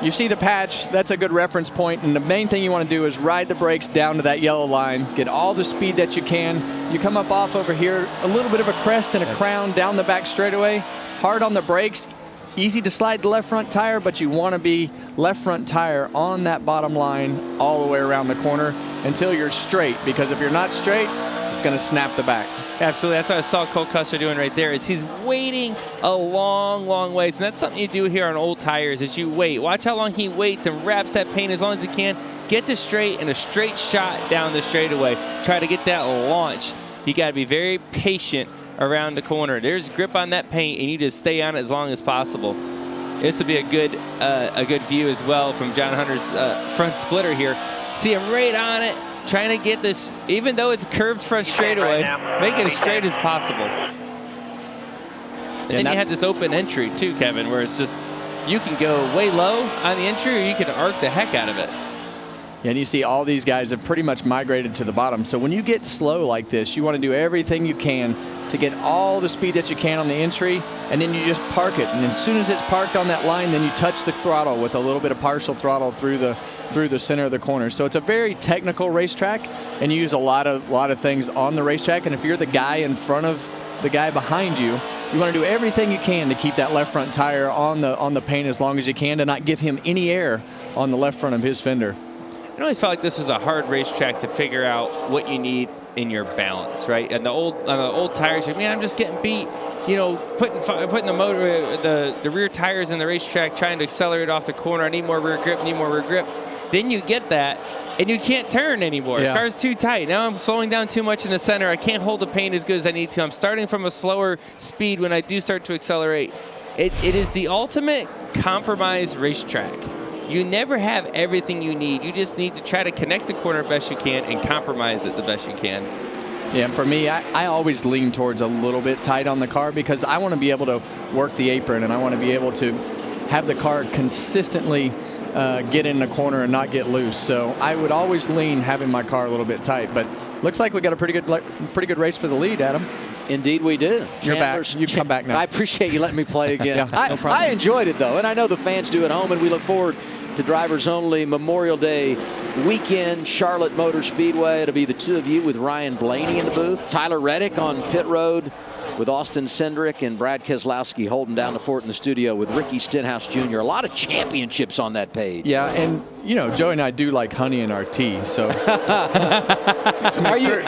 you see the patch, that's a good reference point, and the main thing you want to do is ride the brakes down to that yellow line, get all the speed that you can. You come up off over here, a little bit of a crest and a crown down the back straightaway, hard on the brakes, easy to slide the left front tire, but you want to be left front tire on that bottom line all the way around the corner until you're straight, because if you're not straight, it's going to snap the back. Absolutely. That's what I saw Cole Custer doing right there. Is he's waiting a long, long ways. And that's something you do here on old tires is you wait. Watch how long he waits and wraps that paint as long as he can. Gets it straight and a straight shot down the straightaway. Try to get that launch. You got to be very patient around the corner. There's grip on that paint, and you just stay on it as long as possible. This would be a good view as well from John Hunter's front splitter here. See him right on it. Trying to get this, even though it's curved front straightaway, make it as straight as possible. And then you have this open entry too, Kevin, where it's just, you can go way low on the entry or you can arc the heck out of it. Yeah, and you see all these guys have pretty much migrated to the bottom. So when you get slow like this, you want to do everything you can to get all the speed that you can on the entry, and then you just park it. And as soon as it's parked on that line, then you touch the throttle with a little bit of partial throttle through the center of the corner. So it's a very technical racetrack, and you use a lot of things on the racetrack. And if you're the guy in front of the guy behind you, you want to do everything you can to keep that left front tire on the paint as long as you can to not give him any air on the left front of his fender. I always felt like this was a hard racetrack to figure out what you need in your balance, right? And on the old tires, man, I'm just getting beat. You know, putting the rear tires in the racetrack, trying to accelerate off the corner. I need more rear grip. Need more rear grip. Then you get that, and you can't turn anymore. Yeah. The car's too tight. Now I'm slowing down too much in the center. I can't hold the paint as good as I need to. I'm starting from a slower speed when I do start to accelerate. It is the ultimate compromise racetrack. You never have everything you need. You just need to try to connect the corner best you can and compromise it the best you can. Yeah, for me, I always lean towards a little bit tight on the car because I want to be able to work the apron and I want to be able to have the car consistently get in the corner and not get loose. So I would always lean having my car a little bit tight. But looks like we got a pretty good race for the lead, Adam. Indeed we do. You're back. You come back now. I appreciate you letting me play again. Yeah, no problem. I enjoyed it, though, and I know the fans do at home, and we look forward to Drivers Only Memorial Day weekend, Charlotte Motor Speedway. It'll be the two of you with Ryan Blaney in the booth, Tyler Reddick on pit road with Austin Cindric, and Brad Keselowski holding down the fort in the studio with Ricky Stenhouse Jr. A lot of championships on that page. Yeah, and you know, Joey and I do like honey in our tea, so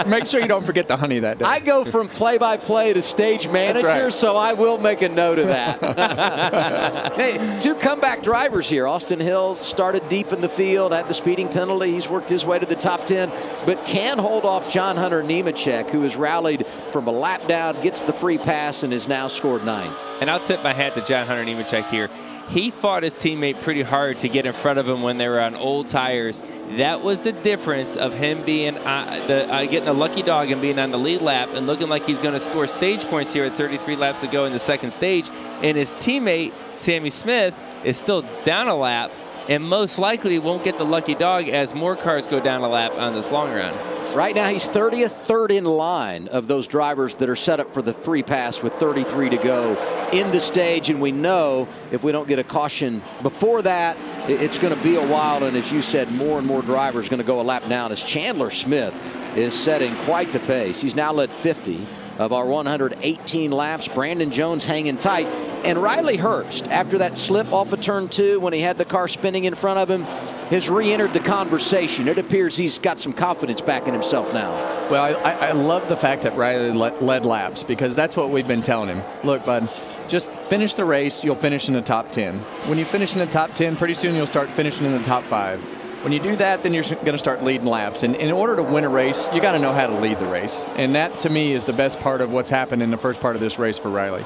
make sure you don't forget the honey that day. I go from play-by-play to stage manager, right. so I will make a note of that. Hey, 2 comeback drivers here. Austin Hill started deep in the field, had the speeding penalty. He's worked his way to the top 10, but can hold off John Hunter Nemechek, who has rallied from a lap down, gets the free pass, and has now scored 9th. And I'll tip my hat to John Hunter Nemechek here. He fought his teammate pretty hard to get in front of him when they were on old tires. That was the difference of him being getting a lucky dog and being on the lead lap and looking like he's going to score stage points here at 33 laps to go in the second stage. And his teammate, Sammy Smith, is still down a lap and most likely won't get the lucky dog as more cars go down a lap on this long run. Right now, he's 30th, third in line of those drivers that are set up for the 3 pass with 33 to go in the stage. And we know if we don't get a caution before that, it's going to be a while. And as you said, more and more drivers going to go a lap down as Chandler Smith is setting quite the pace. He's now led 50 of our 118 laps. Brandon Jones hanging tight. And Riley Herbst, after that slip off of turn 2 when he had the car spinning in front of him, has re-entered the conversation. It appears he's got some confidence back in himself now. Well, I love the fact that Riley led laps, because that's what we've been telling him. Look, bud, just finish the race. You'll finish in the top 10. When you finish in the top 10, pretty soon you'll start finishing in the top 5. When you do that, then you're going to start leading laps. And in order to win a race, you got to know how to lead the race. And that, to me, is the best part of what's happened in the first part of this race for Riley.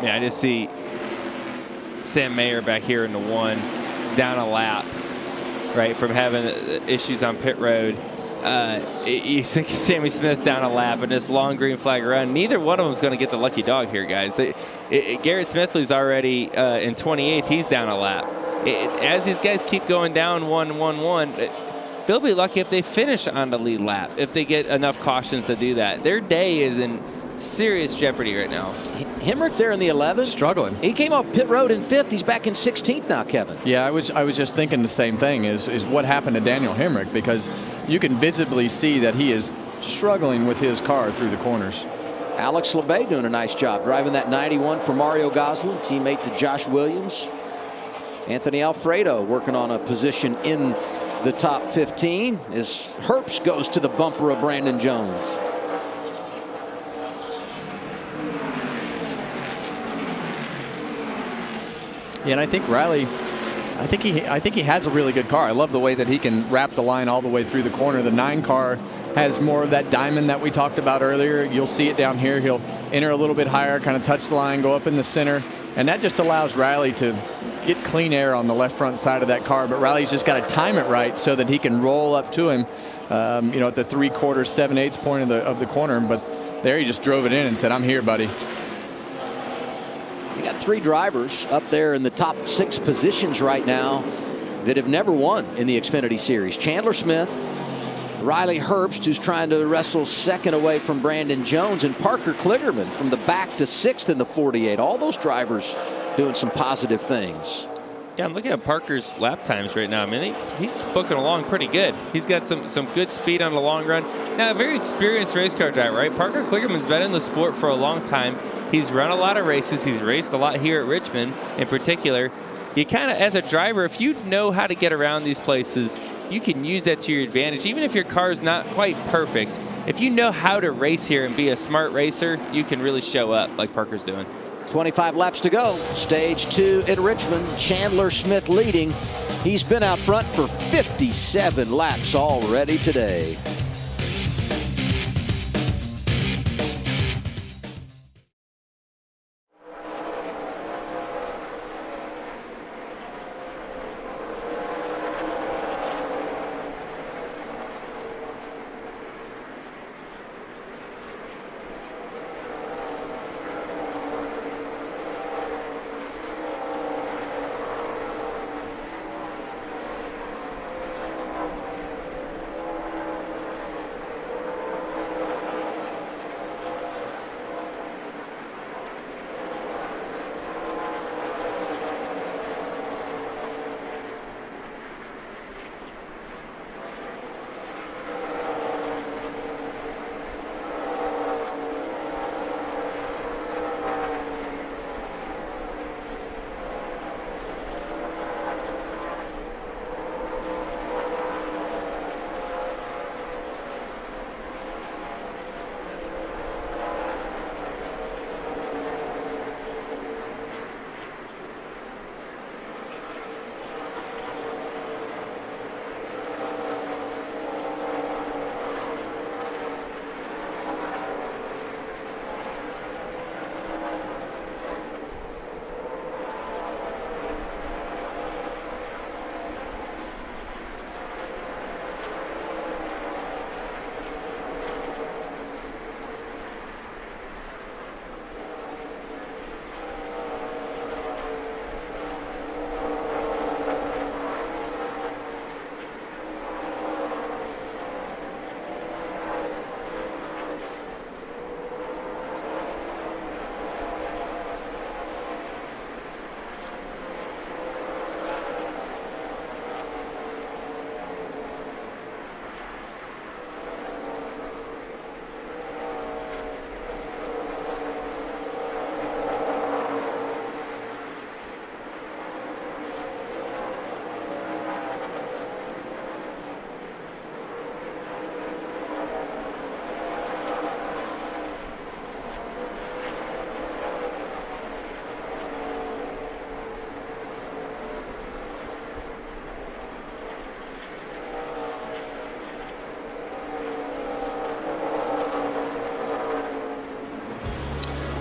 Yeah, I just see Sam Mayer back here in the 1, down a lap, right, from having issues on pit road. You think Sammy Smith down a lap in this long green flag run. Neither one of them is going to get the lucky dog here, guys. Garrett Smithley's already in 28th. He's down a lap. As these guys keep going down 1-1-1, they'll be lucky if they finish on the lead lap, if they get enough cautions to do that. Their day is in serious jeopardy right now. Hemrick there in the 11th. Struggling. He came off pit road in 5th. He's back in 16th now, Kevin. Yeah, I was just thinking the same thing is what happened to Daniel Hemrick, because you can visibly see that he is struggling with his car through the corners. Alex LeBay doing a nice job driving that 91 for Mario Gosselin, teammate to Josh Williams. Anthony Alfredo working on a position in the top 15 as Herbst goes to the bumper of Brandon Jones. Yeah, and I think Riley, I think he has a really good car. I love the way that he can wrap the line all the way through the corner. The 9 car has more of that diamond that we talked about earlier. You'll see it down here. He'll enter a little bit higher, kind of touch the line, go up in the center, and that just allows Riley to get clean air on the left front side of that car. But Riley's just got to time it right so that he can roll up to him, you know, at the 3/4, 7/8 point of the corner. But there he just drove it in and said, "I'm here, buddy." We got 3 drivers up there in the top 6 positions right now that have never won in the Xfinity Series. Chandler Smith, Riley Herbst, who's trying to wrestle second away from Brandon Jones, and Parker Kligerman from the back to 6th in the 48. All those drivers doing some positive things. Yeah, I'm looking at Parker's lap times right now. I mean, he's booking along pretty good. He's got some good speed on the long run. Now, a very experienced race car driver, right? Parker Kligerman's been in the sport for a long time. He's run a lot of races. He's raced a lot here at Richmond in particular. You kind of, as a driver, if you know how to get around these places, you can use that to your advantage. Even if your car is not quite perfect, if you know how to race here and be a smart racer, you can really show up like Parker's doing. 25 laps to go. Stage 2 at Richmond. Chandler Smith leading. He's been out front for 57 laps already today.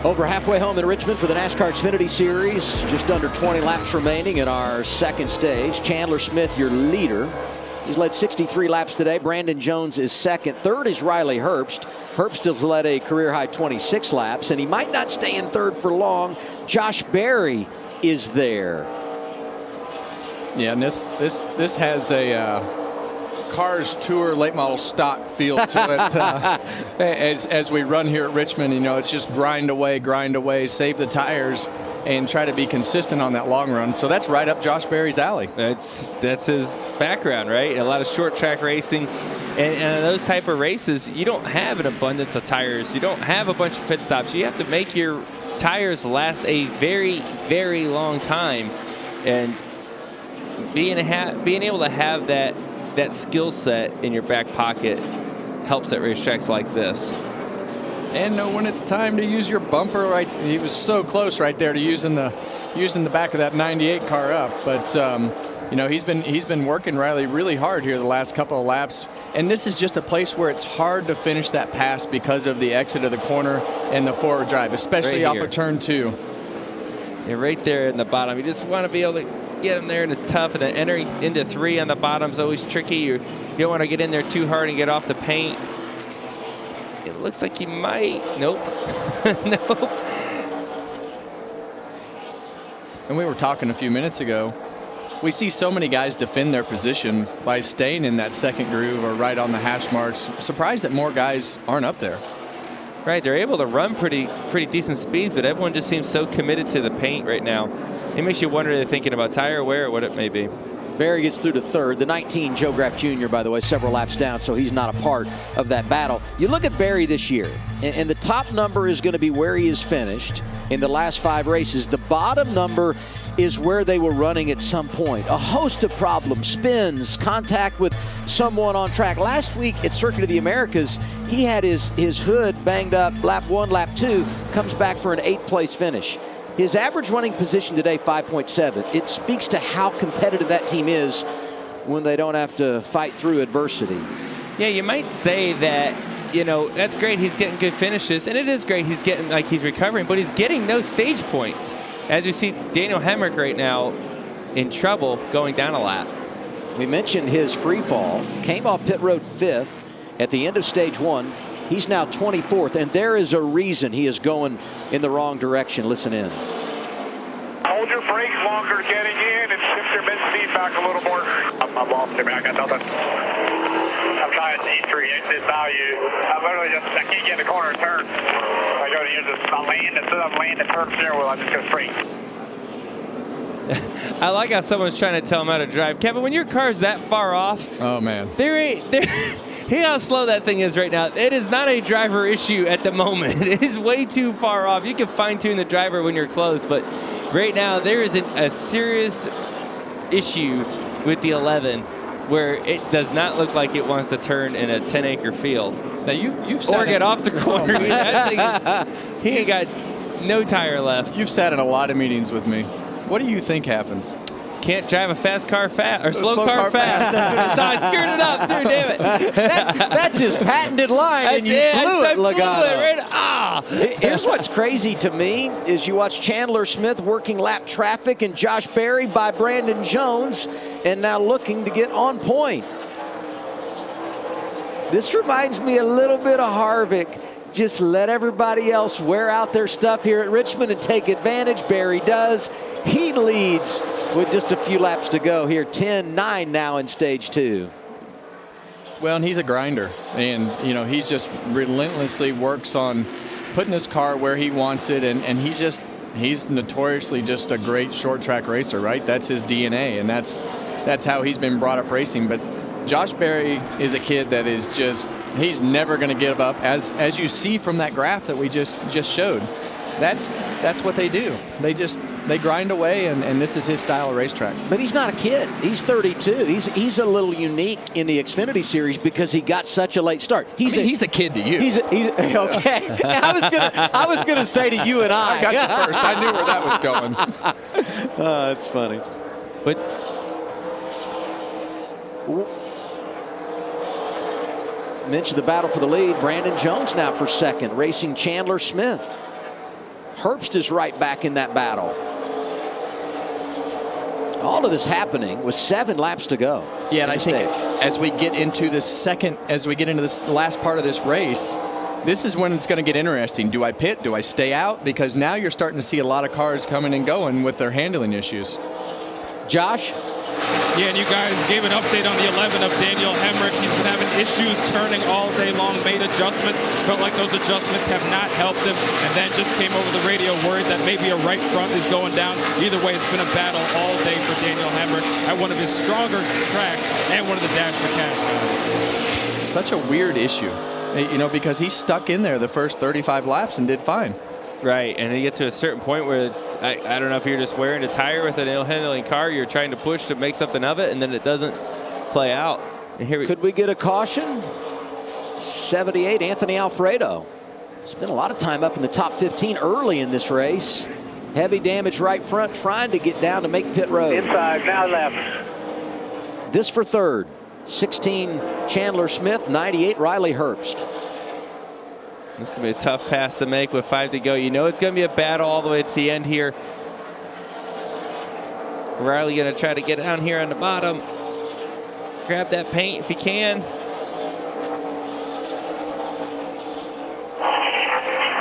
Over halfway home in Richmond for the NASCAR Xfinity Series. Just under 20 laps remaining in our second stage. Chandler Smith, your leader. He's led 63 laps today. Brandon Jones is second. Third is Riley Herbst. Herbst has led a career-high 26 laps, and he might not stay in third for long. Josh Berry is there. Yeah, and this has a Cars Tour late model stock feel to it. As we run here at Richmond, you know, it's just grind away, save the tires, and try to be consistent on that long run. So that's right up Josh Berry's alley. That's his background, right? A lot of short track racing. And those type of races, you don't have an abundance of tires. You don't have a bunch of pit stops. You have to make your tires last a very, very long time. And being able to have that skill set in your back pocket helps at racetracks like this. And know when it's time to use your bumper. Right, he was so close right there to using the back of that 98 car up. But you know, he's been working Riley really hard here the last couple of laps. And this is just a place where it's hard to finish that pass because of the exit of the corner and the forward drive, especially off of turn 2. Yeah, right there in the bottom. You just want to be able to get him there, and it's tough. And then entering into 3 on the bottom is always tricky. You don't want to get in there too hard and get off the paint. It looks like he might. Nope. Nope. And we were talking a few minutes ago. We see so many guys defend their position by staying in that second groove or right on the hash marks. Surprised that more guys aren't up there. Right, they're able to run pretty decent speeds, but everyone just seems so committed to the paint right now. It makes you wonder if they're thinking about tire wear or what it may be. Berry gets through to third. The 19, Joe Graff Jr., by the way, several laps down, so he's not a part of that battle. You look at Berry this year, and the top number is going to be where he is finished in the last 5 races. The bottom number is where they were running at some point. A host of problems, spins, contact with someone on track. Last week at Circuit of the Americas, he had his hood banged up lap 1, lap 2, comes back for an 8th place finish. His average running position today, 5.7. It speaks to how competitive that team is when they don't have to fight through adversity. Yeah, you might say that, you know, that's great. He's getting good finishes, and it is great. He's getting, like, he's recovering, but he's getting no stage points. As we see Daniel Hemrick right now in trouble going down a lap. We mentioned his free fall. Came off pit road 5th at the end of stage 1. He's now 24th, and there is a reason he is going in the wrong direction. Listen in. Hold your brakes longer getting in and shift your mid speed back a little more. I'm off there, man. I got nothing. I'm trying to see 3 exit value. I can't get in the corner and turn. I go to use this. I'm laying the turn steering wheel. I just go straight. I like how someone's trying to tell him how to drive. Kevin, when your car's that far off, oh man, hear how slow that thing is right now. It is not a driver issue at the moment. It is way too far off. You can fine-tune the driver when you're close, but right now there is a serious issue with the 11 where it does not look like it wants to turn in a 10-acre field. Now you've or get off the corner. That thing is, he ain't got no tire left. You've sat in a lot of meetings with me. What do you think happens? Can't drive a fast car fast or slow car fast. So I screwed it up, dude. Damn it. That's his patented line, and you blew it, Logano. Here's what's crazy to me is you watch Chandler Smith working lap traffic and Josh Berry by Brandon Jones, and now looking to get on point. This reminds me a little bit of Harvick. Just let everybody else wear out their stuff here at Richmond and take advantage. Berry does. He leads with just a few laps to go here. 10-9 now in stage 2. Well, and he's a grinder, and you know, he's just relentlessly works on putting his car where he wants it, and he's notoriously just a great short track racer, right? That's his DNA, and that's how he's been brought up racing. But Josh Berry is a kid that is just, he's never going to give up, as you see from that graph that we just showed. That's what they do. They grind away, and this is his style of racetrack. But he's not a kid. He's 32. He's a little unique in the Xfinity Series because he got such a late start. He's a kid to you. He's okay. I was gonna say to you and I. I got you first. I knew where that was going. That's funny. But mention the battle for the lead. Brandon Jones now for second, racing Chandler Smith. Herbst is right back in that battle. All of this happening with 7 laps to go. Yeah, and I think as we get into this last part of this race, this is when it's going to get interesting. Do I pit? Do I stay out? Because now you're starting to see a lot of cars coming and going with their handling issues. Josh? Yeah, and you guys gave an update on the 11 of Daniel Hemrick. He's been having issues turning all day long, made adjustments, felt like those adjustments have not helped him, and then just came over the radio worried that maybe a right front is going down. Either way, it's been a battle all day for Daniel Hemrick at one of his stronger tracks and one of the Dash for Cash guys. Such a weird issue, you know, because he stuck in there the first 35 laps and did fine. Right, and you get to a certain point where I don't know if you're just wearing a tire with an ill-handling car, you're trying to push to make something of it, and then it doesn't play out. And here Could we get a caution? 78, Anthony Alfredo. Spent a lot of time up in the top 15 early in this race. Heavy damage right front, trying to get down to make pit road. Inside, now left. This for third. 16, Chandler Smith. 98, Riley Herbst. This is going to be a tough pass to make with 5 to go. You know it's going to be a battle all the way to the end here. Riley going to try to get down here on the bottom. Grab that paint if he can.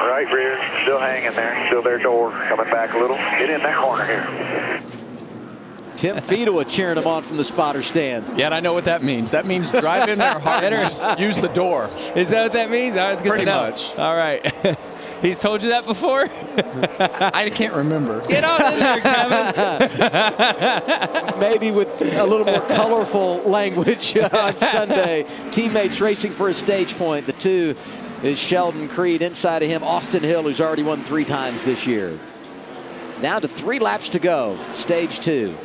Right rear, still hanging there. Still their door, coming back a little. Get in that corner here. Tim Fiedel cheering him on from the spotter stand. Yeah, and I know what that means. That means drive in there hard and use the door. Is that what that means? It's good Pretty to know. much. All right. He's told you that before? I can't remember. Get on in there, Kevin. Maybe with a little more colorful language on Sunday. Teammates racing for a stage point. The 2 is Sheldon Creed. Inside of him, Austin Hill, who's already won 3 times this year. Down to 3 laps to go. Stage 2.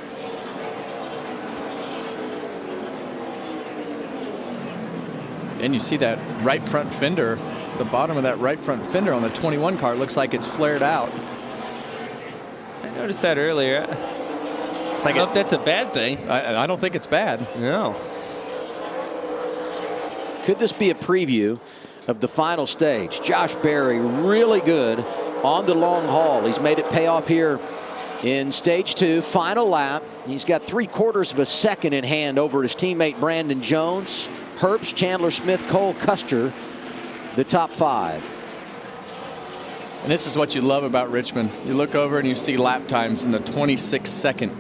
And you see that right front fender, the bottom of that right front fender on the 21 car looks like it's flared out. I noticed that earlier. It's like I don't know if that's a bad thing. I don't think it's bad. No. Could this be a preview of the final stage? Josh Berry really good on the long haul. He's made it pay off here in stage 2, final lap. He's got 3/4 of a second in hand over his teammate Brandon Jones. Herbst, Chandler Smith, Cole Custer, the top 5. And this is what you love about Richmond. You look over and you see lap times in the 26-second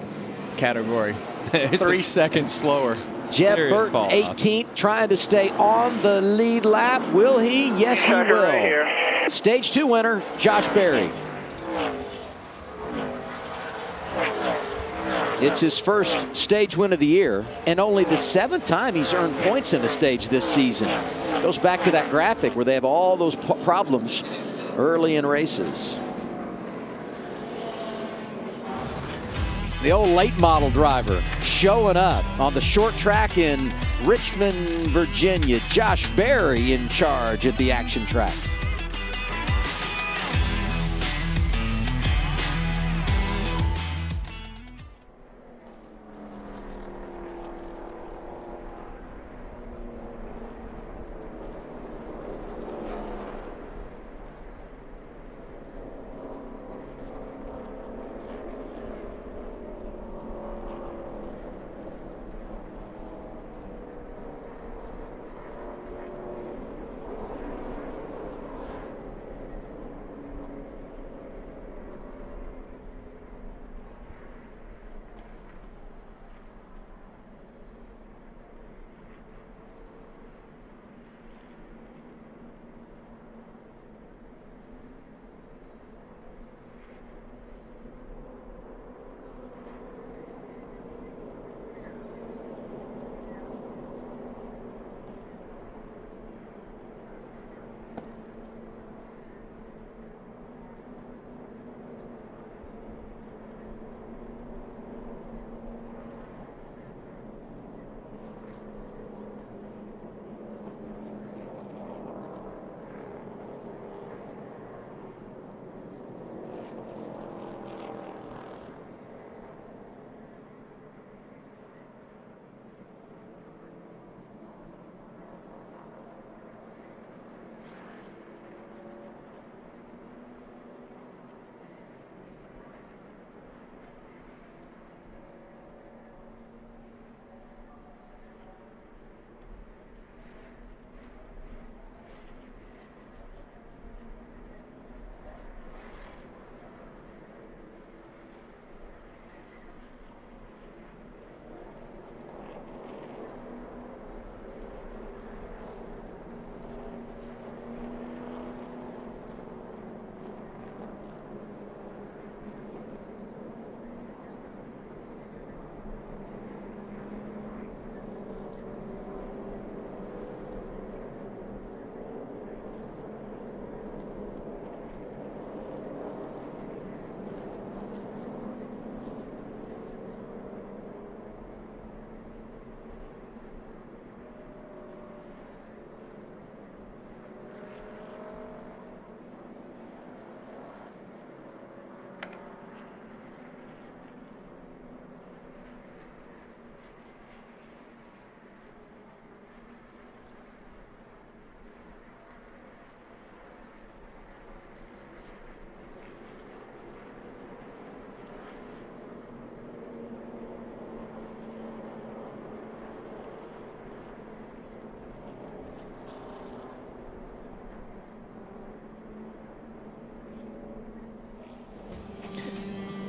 category. 3 seconds slower. Jeb Burton, 18th, trying to stay on the lead lap. Will he? Yes, he will. Right here. Stage 2 winner, Josh Berry. It's his first stage win of the year, and only the 7th time he's earned points in a stage this season. Goes back to that graphic where they have all those problems early in races. The old late model driver showing up on the short track in Richmond, Virginia. Josh Berry in charge at the action track.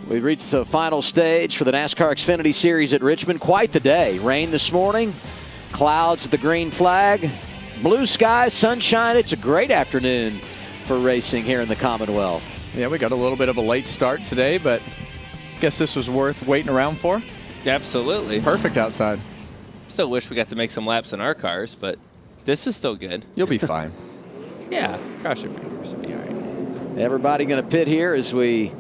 We reached the final stage for the NASCAR Xfinity Series at Richmond. Quite the day. Rain this morning, clouds at the green flag, blue skies, sunshine. It's a great afternoon for racing here in the Commonwealth. Yeah, we got a little bit of a late start today, but I guess this was worth waiting around for. Absolutely. Perfect outside. Still wish we got to make some laps in our cars, but this is still good. You'll be fine. Yeah, cross your fingers. It'll be all right. Everybody going to pit here as we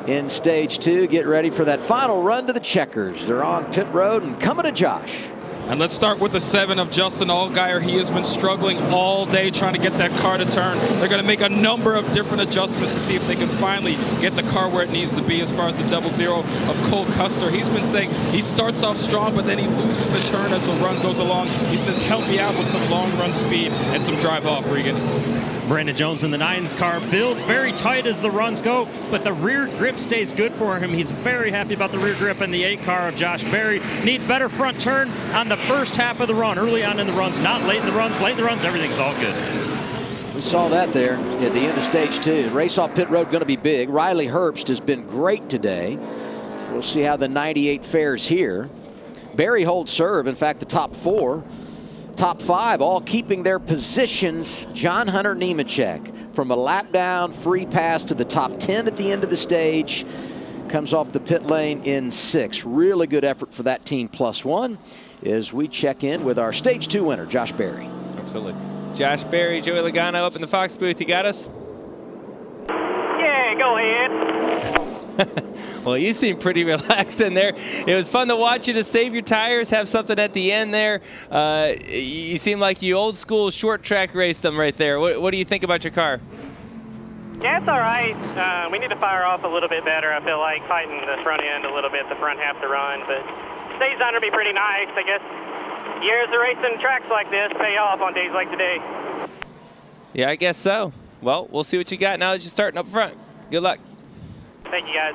in stage 2 get ready for that final run to the checkers. They're on pit road and coming to Josh. And let's start with the 7 of Justin Allgaier. He has been struggling all day trying to get that car to turn. They're going to make a number of different adjustments to see if they can finally get the car where it needs to be. As far as the 00 of Cole Custer, he's been saying he starts off strong, but then he loses the turn as the run goes along. He says, help me out with some long run speed and some drive off, Regan. Brandon Jones in the 9 car builds very tight as the runs go, but the rear grip stays good for him. He's very happy about the rear grip, and the 8 car of Josh Berry needs better front turn on the first half of the run, early on in the runs, not late in the runs. Late in the runs, everything's all good. We saw that there at the end of stage 2. Race off pit road going to be big. Riley Herbst has been great today. We'll see how the 98 fares here. Berry holds serve. In fact, the top 4. Top 5 all keeping their positions. John Hunter Nemechek from a lap down, free pass to the top 10 at the end of the stage. Comes off the pit lane in 6th. Really good effort for that team +1 as we check in with our stage 2 winner, Josh Berry. Absolutely. Josh Berry, Joey Logano up in the Fox booth. You got us? Yeah, go ahead. Well, you seem pretty relaxed in there. It was fun to watch you to save your tires, have something at the end there. You seem like you old school short track raced them right there. What do you think about your car? Yeah, it's all right. We need to fire off a little bit better. I feel like fighting the front end a little bit, the front half of the run, but stage on to be pretty nice. I guess years of racing tracks like this pay off on days like today. Yeah, I guess so. Well, we'll see what you got now that you're starting up front. Good luck. Thank you, guys.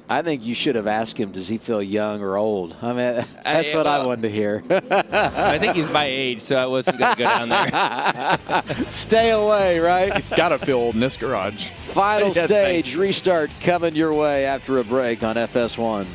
I think you should have asked him, does he feel young or old? I mean, that's what I wanted to hear. I think he's my age, so I wasn't going to go down there. Stay away, right? He's got to feel old in this garage. Final Yeah, stage thanks. restart coming your way after a break on FS1.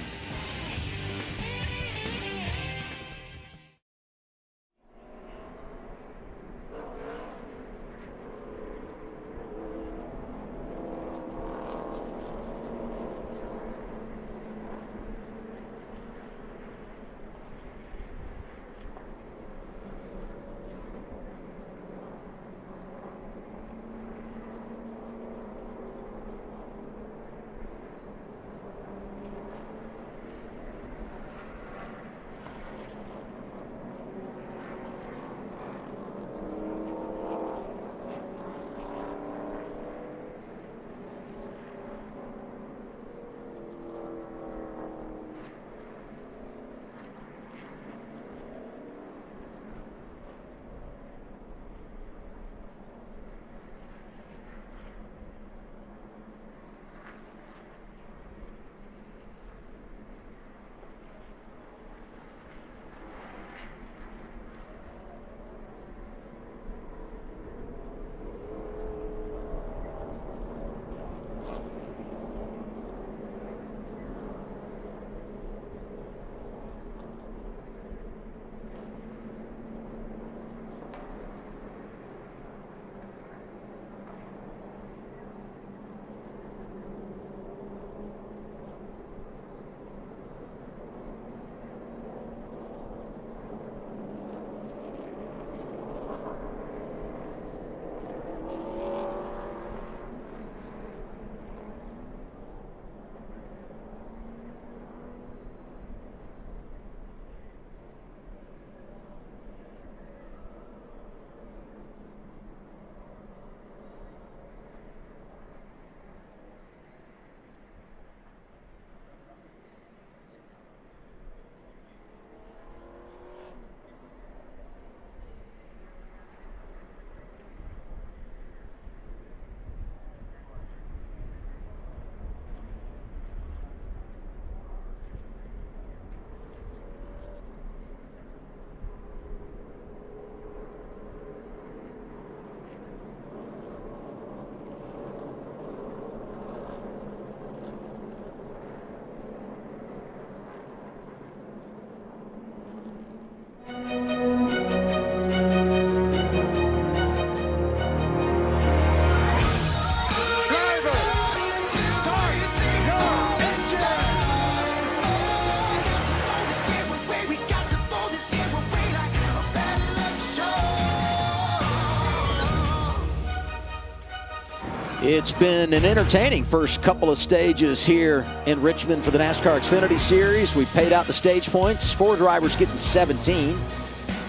It's been an entertaining first couple of stages here in Richmond for the NASCAR Xfinity Series. We paid out the stage points. 4 drivers getting 17.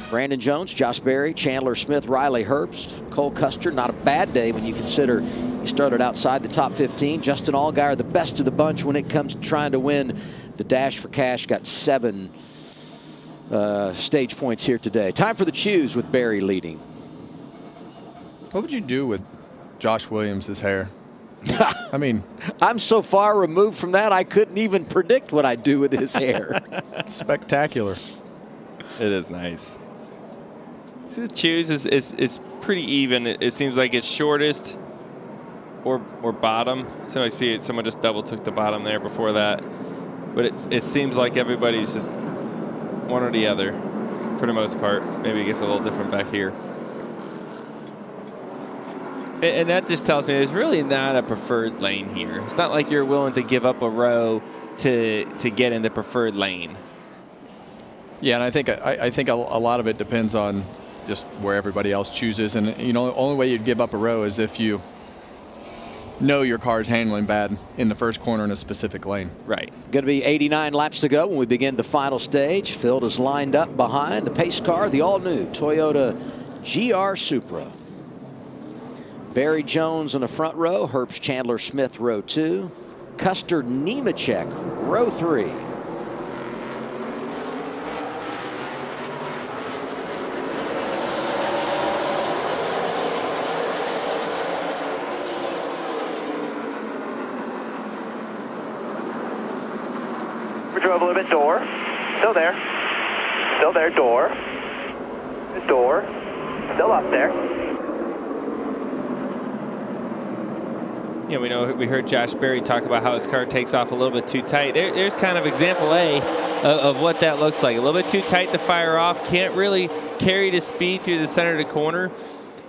Brandon Jones, Josh Berry, Chandler Smith, Riley Herbst, Cole Custer. Not a bad day when you consider he started outside the top 15. Justin Allgaier, the best of the bunch when it comes to trying to win the Dash for Cash, got 7 stage points here today. Time for the Choose with Berry leading. What would you do with Josh Williams' hair? I mean, I'm so far removed from that, I couldn't even predict what I'd do with his hair. spectacular. It is nice. See, the Choose is pretty even. It seems like it's shortest or bottom. So I see it. Someone just double took the bottom there before that. But it seems like everybody's just one or the other for the most part. Maybe it gets a little different back here. And that just tells me there's really not a preferred lane here. It's not like you're willing to give up a row to get in the preferred lane. Yeah, and I think a lot of it depends on just where everybody else chooses. And, you know, the only way you'd give up a row is if you know your car's handling bad in the first corner in a specific lane. Right. Going to be 89 laps to go when we begin the final stage. Field is lined up behind the pace car, the all-new Toyota GR Supra. Barry Jones in the front row, Herbst, Chandler Smith, row 2. Custer, Nemechek, row 3. We drove a little bit, door. Still there. Still there, door. Door. Still up there. Yeah, we heard Josh Berry talk about how his car takes off a little bit too tight. There's kind of example A of what that looks like. A little bit too tight to fire off. Can't really carry the speed through the center of the corner.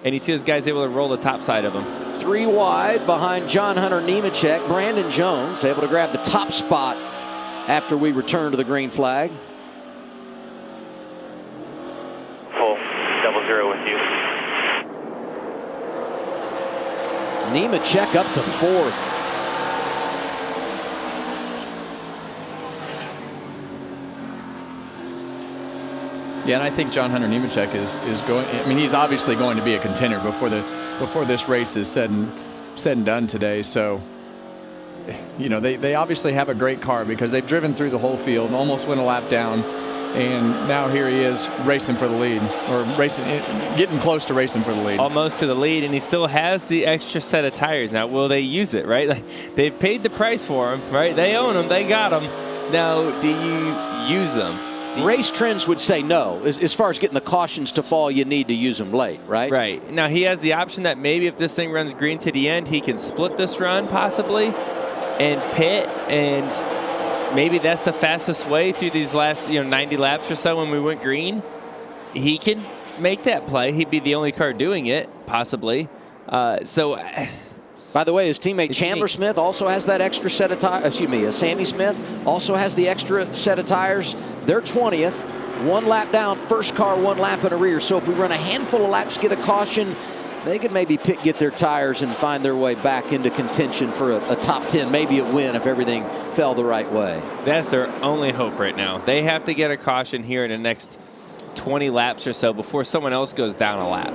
And you see this guy's able to roll the top side of him. 3 wide behind John Hunter Nemechek. Brandon Jones able to grab the top spot after we return to the green flag. Full 00 with you. Nemechek up to 4th. Yeah, and I think John Hunter Nemechek is going. I mean, he's obviously going to be a contender before this race is said and done today. So, you know, they obviously have a great car because they've driven through the whole field and almost went a lap down. And now here he is racing for the lead, or getting close to racing for the lead. Almost to the lead, and he still has the extra set of tires. Now, will they use it, right? Like, they've paid the price for them, right? They own them. They got them. Now, do you use them? Race trends would say no. As far as getting the cautions to fall, you need to use them late, right? Right. Now, he has the option that maybe if this thing runs green to the end, he can split this run possibly and pit, and maybe that's the fastest way through these last 90 laps or so when we went green. He can make that play. He'd be the only car doing it, possibly. By the way, his teammate Chandler Smith also has that extra set of tires. Excuse me, Sammy Smith also has the extra set of tires. They're 20th, 1 lap down, first car 1 lap in the rear. So if we run a handful of laps, get a caution, they could maybe get their tires and find their way back into contention for a top 10, maybe a win if everything fell the right way. That's their only hope right now. They have to get a caution here in the next 20 laps or so before someone else goes down a lap.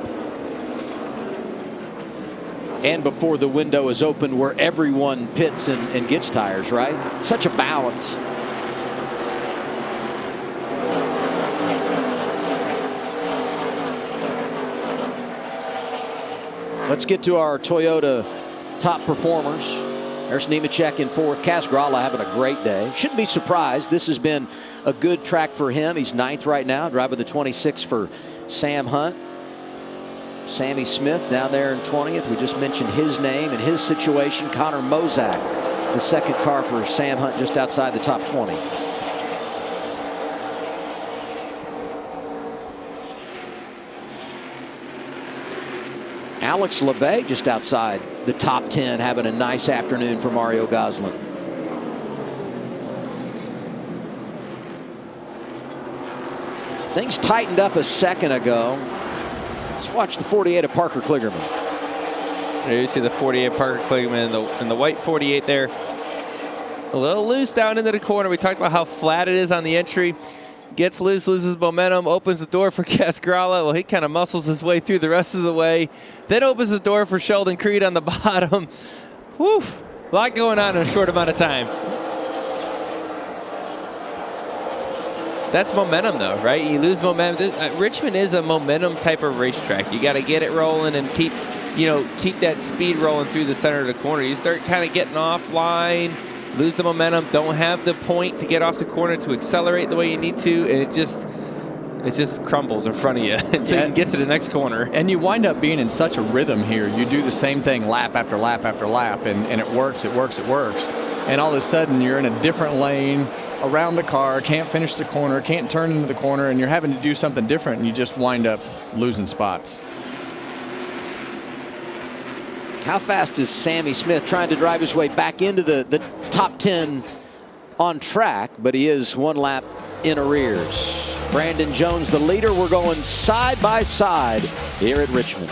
And before the window is open where everyone pits and gets tires, right? Such a balance. Let's get to our Toyota top performers. There's Nemechek in 4th. Casgrala having a great day. Shouldn't be surprised. This has been a good track for him. He's 9th right now, driving the 26 for Sam Hunt. Sammy Smith down there in 20th. We just mentioned his name and his situation. Connor Mozak, the 2nd car for Sam Hunt, just outside the top 20. Alex LeBay just outside the top 10, having a nice afternoon for Mario Gosselin. Things tightened up a second ago. Let's watch the 48 of Parker Kligerman. There you see the 48 Parker Kligerman and the white 48 there. A little loose down into the corner. We talked about how flat it is on the entry. Gets loose, loses momentum, opens the door for Cascarala. Well, he kind of muscles his way through the rest of the way. Then opens the door for Sheldon Creed on the bottom. Whew, a lot going on in a short amount of time. That's momentum, though, right? You lose momentum. Richmond is a momentum type of racetrack. You got to get it rolling and keep that speed rolling through the center of the corner. You start kind of getting offline, lose the momentum, don't have the point to get off the corner to accelerate the way you need to, and it just crumbles in front of you until you get to the next corner. And you wind up being in such a rhythm here. You do the same thing lap after lap after lap, and it works. And all of a sudden, you're in a different lane, around the car, can't finish the corner, can't turn into the corner, and you're having to do something different, and you just wind up losing spots. How fast is Sammy Smith trying to drive his way back into the top 10 on track, but he is one lap in arrears. Brandon Jones, the leader. We're going side by side here at Richmond.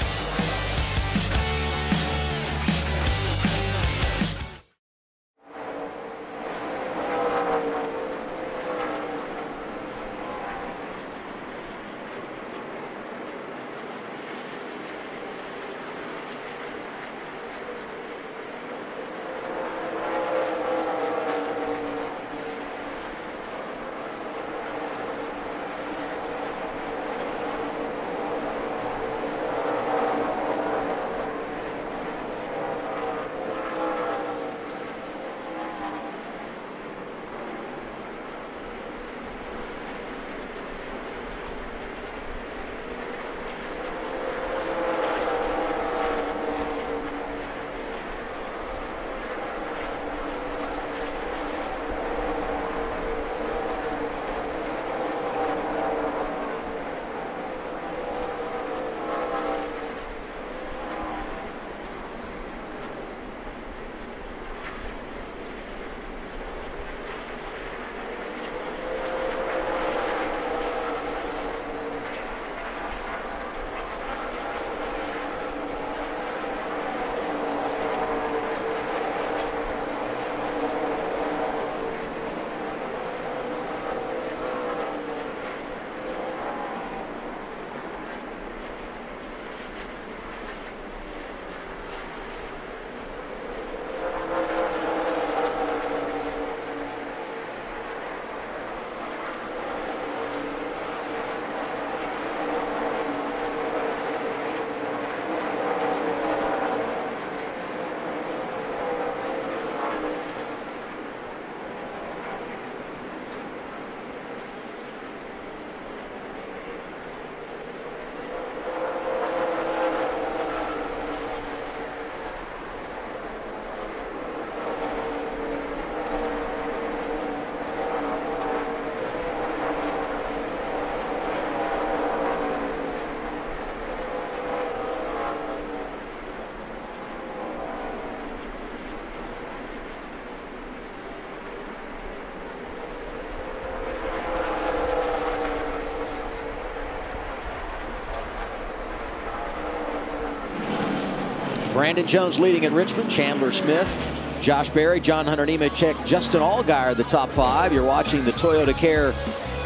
Brandon Jones leading at Richmond. Chandler Smith, Josh Berry, John Hunter Nemechek, Justin Allgaier, the top five. You're watching the Toyota Care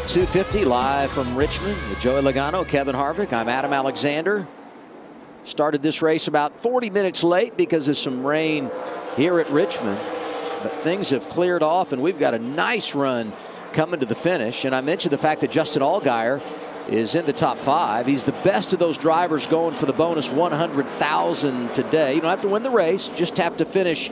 250 live from Richmond with Joey Logano, Kevin Harvick. I'm Adam Alexander. Started this race about 40 minutes late because of some rain here at Richmond. But things have cleared off, and we've got a nice run coming to the finish. And I mentioned the fact that Justin Allgaier is in the top five. He's the best of those drivers going for the bonus 100,000 today. You don't have to win the race, just have to finish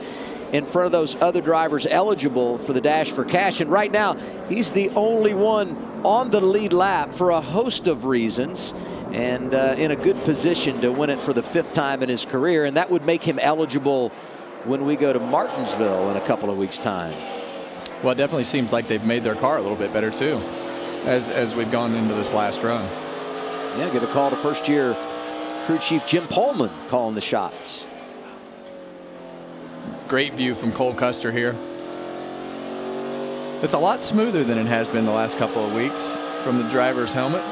in front of those other drivers eligible for the Dash for Cash. And right now, he's the only one on the lead lap for a host of reasons, and in a good position to win it for the 5th time in his career. And that would make him eligible when we go to Martinsville in a couple of weeks' time. Well, it definitely seems like they've made their car a little bit better, too, as we've gone into this last run. Yeah, get a call to first-year crew chief Jim Pullman calling the shots. Great view from Cole Custer here. It's a lot smoother than it has been the last couple of weeks from the driver's helmet.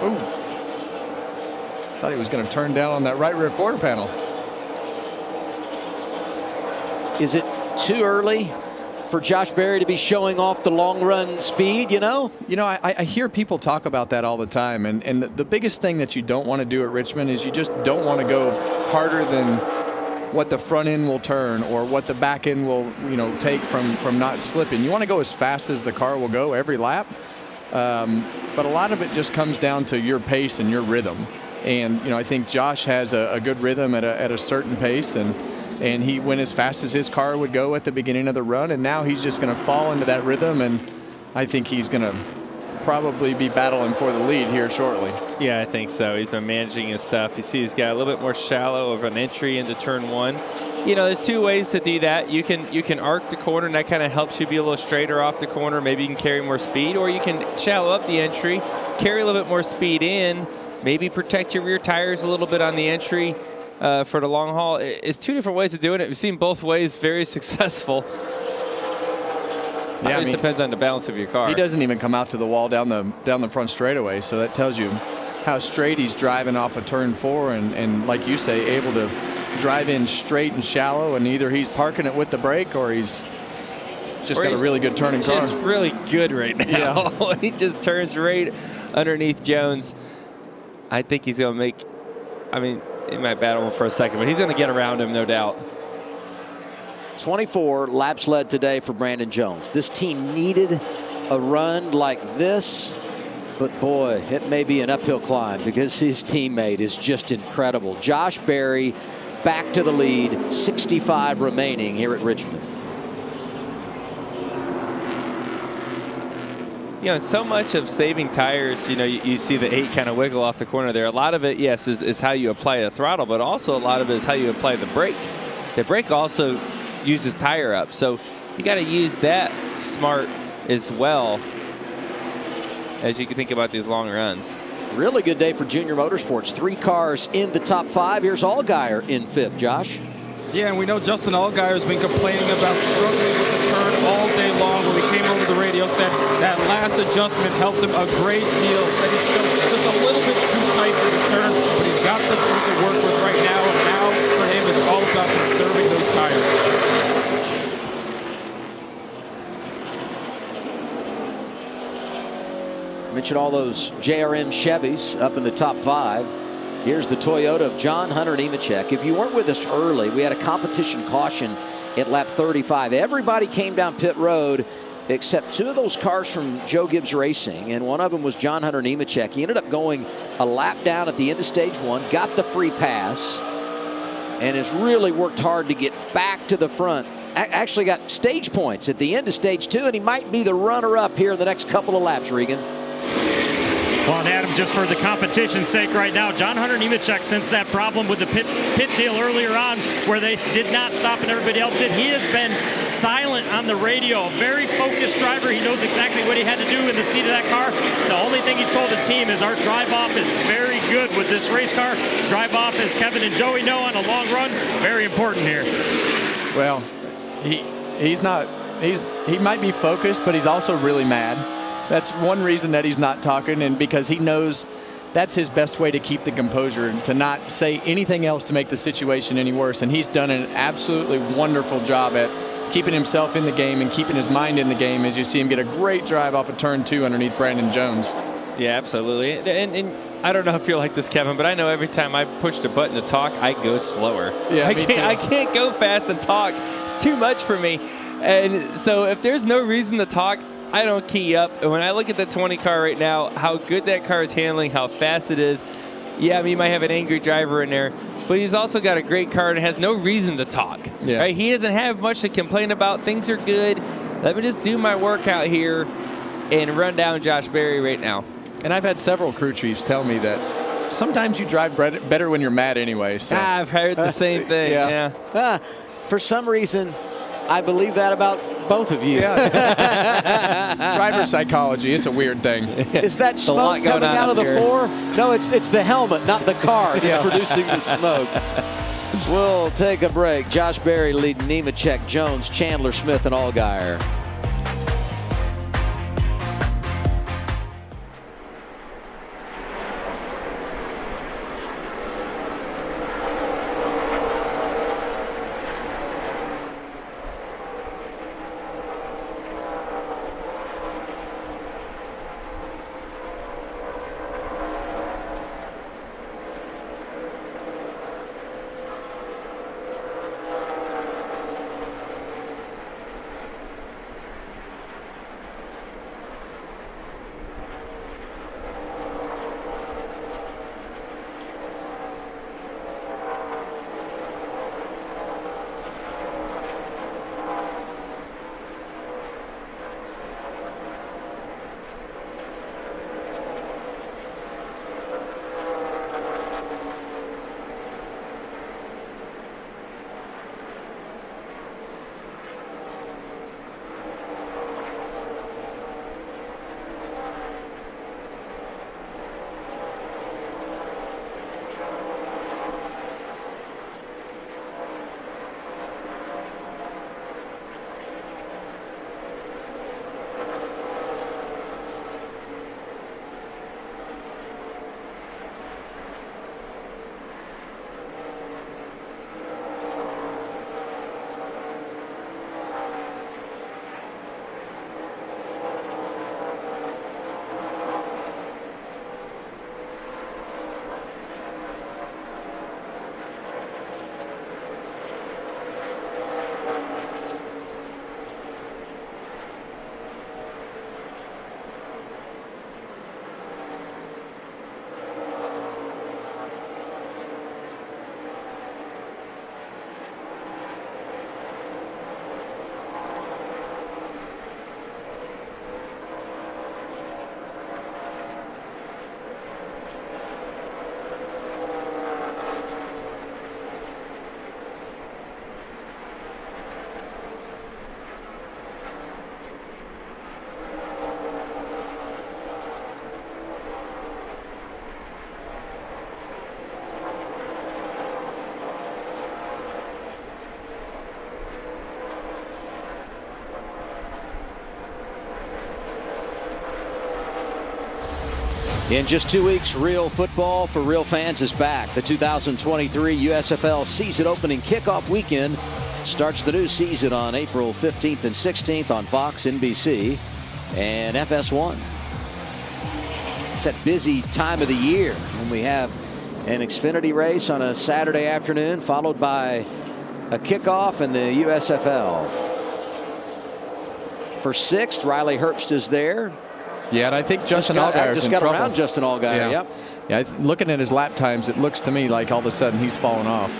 Ooh. Thought he was going to turn down on that right rear quarter panel. Is it too early for Josh Berry to be showing off the long run speed, you know? You know, I hear people talk about that all the time, and the biggest thing that you don't want to do at Richmond is you just don't want to go harder than what the front end will turn or what the back end will, you know, take from not slipping. You want to go as fast as the car will go every lap, but a lot of it just comes down to your pace and your rhythm. And, you know, I think Josh has a good rhythm at a certain pace, and he went as fast as his car would go at the beginning of the run, and now he's just going to fall into that rhythm, and I think he's going to probably be battling for the lead here shortly. Yeah, I think so. He's been managing his stuff. You see he's got a little bit more shallow of an entry into turn one. You know, there's two ways to do that. You can arc the corner, and that kind of helps you be a little straighter off the corner. Maybe you can carry more speed, or you can shallow up the entry, carry a little bit more speed in, maybe protect your rear tires a little bit on the entry for the long haul. It's two different ways of doing it. We've seen both ways very successful. Yeah, it depends on the balance of your car. He doesn't even come out to the wall down the front straightaway, so that tells you how straight he's driving off of turn 4, and like you say, able to drive in straight and shallow, and either he's parking it with the brake or he's just got a really good turning car. Just really good right now. Yeah. He just turns right underneath Jones. I think he's going to make, I mean, he might battle him for a second, but he's going to get around him, no doubt. 24 laps led today for Brandon Jones. This team needed a run like this, but boy, it may be an uphill climb because his teammate is just incredible. Josh Berry back to the lead, 65 remaining here at Richmond. You know, so much of saving tires, you know, you see the 8 kind of wiggle off the corner there. A lot of it, yes, is how you apply the throttle, but also a lot of it is how you apply the brake. The brake also uses tire up, so you got to use that smart as well as you can think about these long runs. Really good day for Junior Motorsports. 3 cars in the top 5. Here's Allgaier in 5th, Josh. Yeah, and we know Justin Allgaier's been complaining about struggling with the turn all day long. When he came over the radio, said that last adjustment helped him a great deal. Said he's still just a little bit too tight for the turn, but he's got something to work with right now. And now for him, it's all about conserving those tires. Mentioned all those JRM Chevys up in the top 5. Here's the Toyota of John Hunter Nemechek. If you weren't with us early, we had a competition caution at lap 35. Everybody came down pit road except 2 of those cars from Joe Gibbs Racing, and one of them was John Hunter Nemechek. He ended up going a lap down at the end of stage 1, got the free pass, and has really worked hard to get back to the front. Actually got stage points at the end of stage 2, and he might be the runner-up here in the next couple of laps, Regan. Well, and Adam, just for the competition's sake right now, John Hunter Nemechek, since that problem with the pit deal earlier on where they did not stop and everybody else did, he has been silent on the radio. A very focused driver. He knows exactly what he had to do in the seat of that car. The only thing he's told his team is our drive-off is very good with this race car. Drive-off, as Kevin and Joey know, on a long run, very important here. Well, he might be focused, but he's also really mad. That's one reason that he's not talking, and because he knows that's his best way to keep the composure and to not say anything else to make the situation any worse. And he's done an absolutely wonderful job at keeping himself in the game and keeping his mind in the game, as you see him get a great drive off of turn 2 underneath Brandon Jones. Yeah, absolutely. And I don't know if you're like this, Kevin, but I know every time I push the button to talk, I go slower. Yeah, I can't go fast and talk. It's too much for me. And so if there's no reason to talk, I don't key up. And when I look at the 20 car right now, how good that car is handling, how fast it is. Yeah, I mean, he might have an angry driver in there, but he's also got a great car and has no reason to talk. Yeah. Right? He doesn't have much to complain about. Things are good. Let me just do my workout here and run down Josh Berry right now. And I've had several crew chiefs tell me that sometimes you drive better when you're mad anyway. So. I've heard the same thing. Yeah. For some reason, I believe that about both of you. Yeah. Driver psychology, it's a weird thing. Is that smoke coming out of the floor? No, it's the helmet, not the car that's producing the smoke. We'll take a break. Josh Berry leading Nemechek, Jones, Chandler Smith, and Allgaier. In just 2 weeks, real football for real fans is back. The 2023 USFL season opening kickoff weekend starts the new season on April 15th and 16th on Fox, NBC, and FS1. It's that busy time of the year when we have an Xfinity race on a Saturday afternoon, followed by a kickoff in the USFL. For 6th, Riley Herbst is there. Yeah, and I think Justin Allgaier just got around Justin Allgaier. Yeah. Yep. Yeah, looking at his lap times, it looks to me like all of a sudden he's fallen off.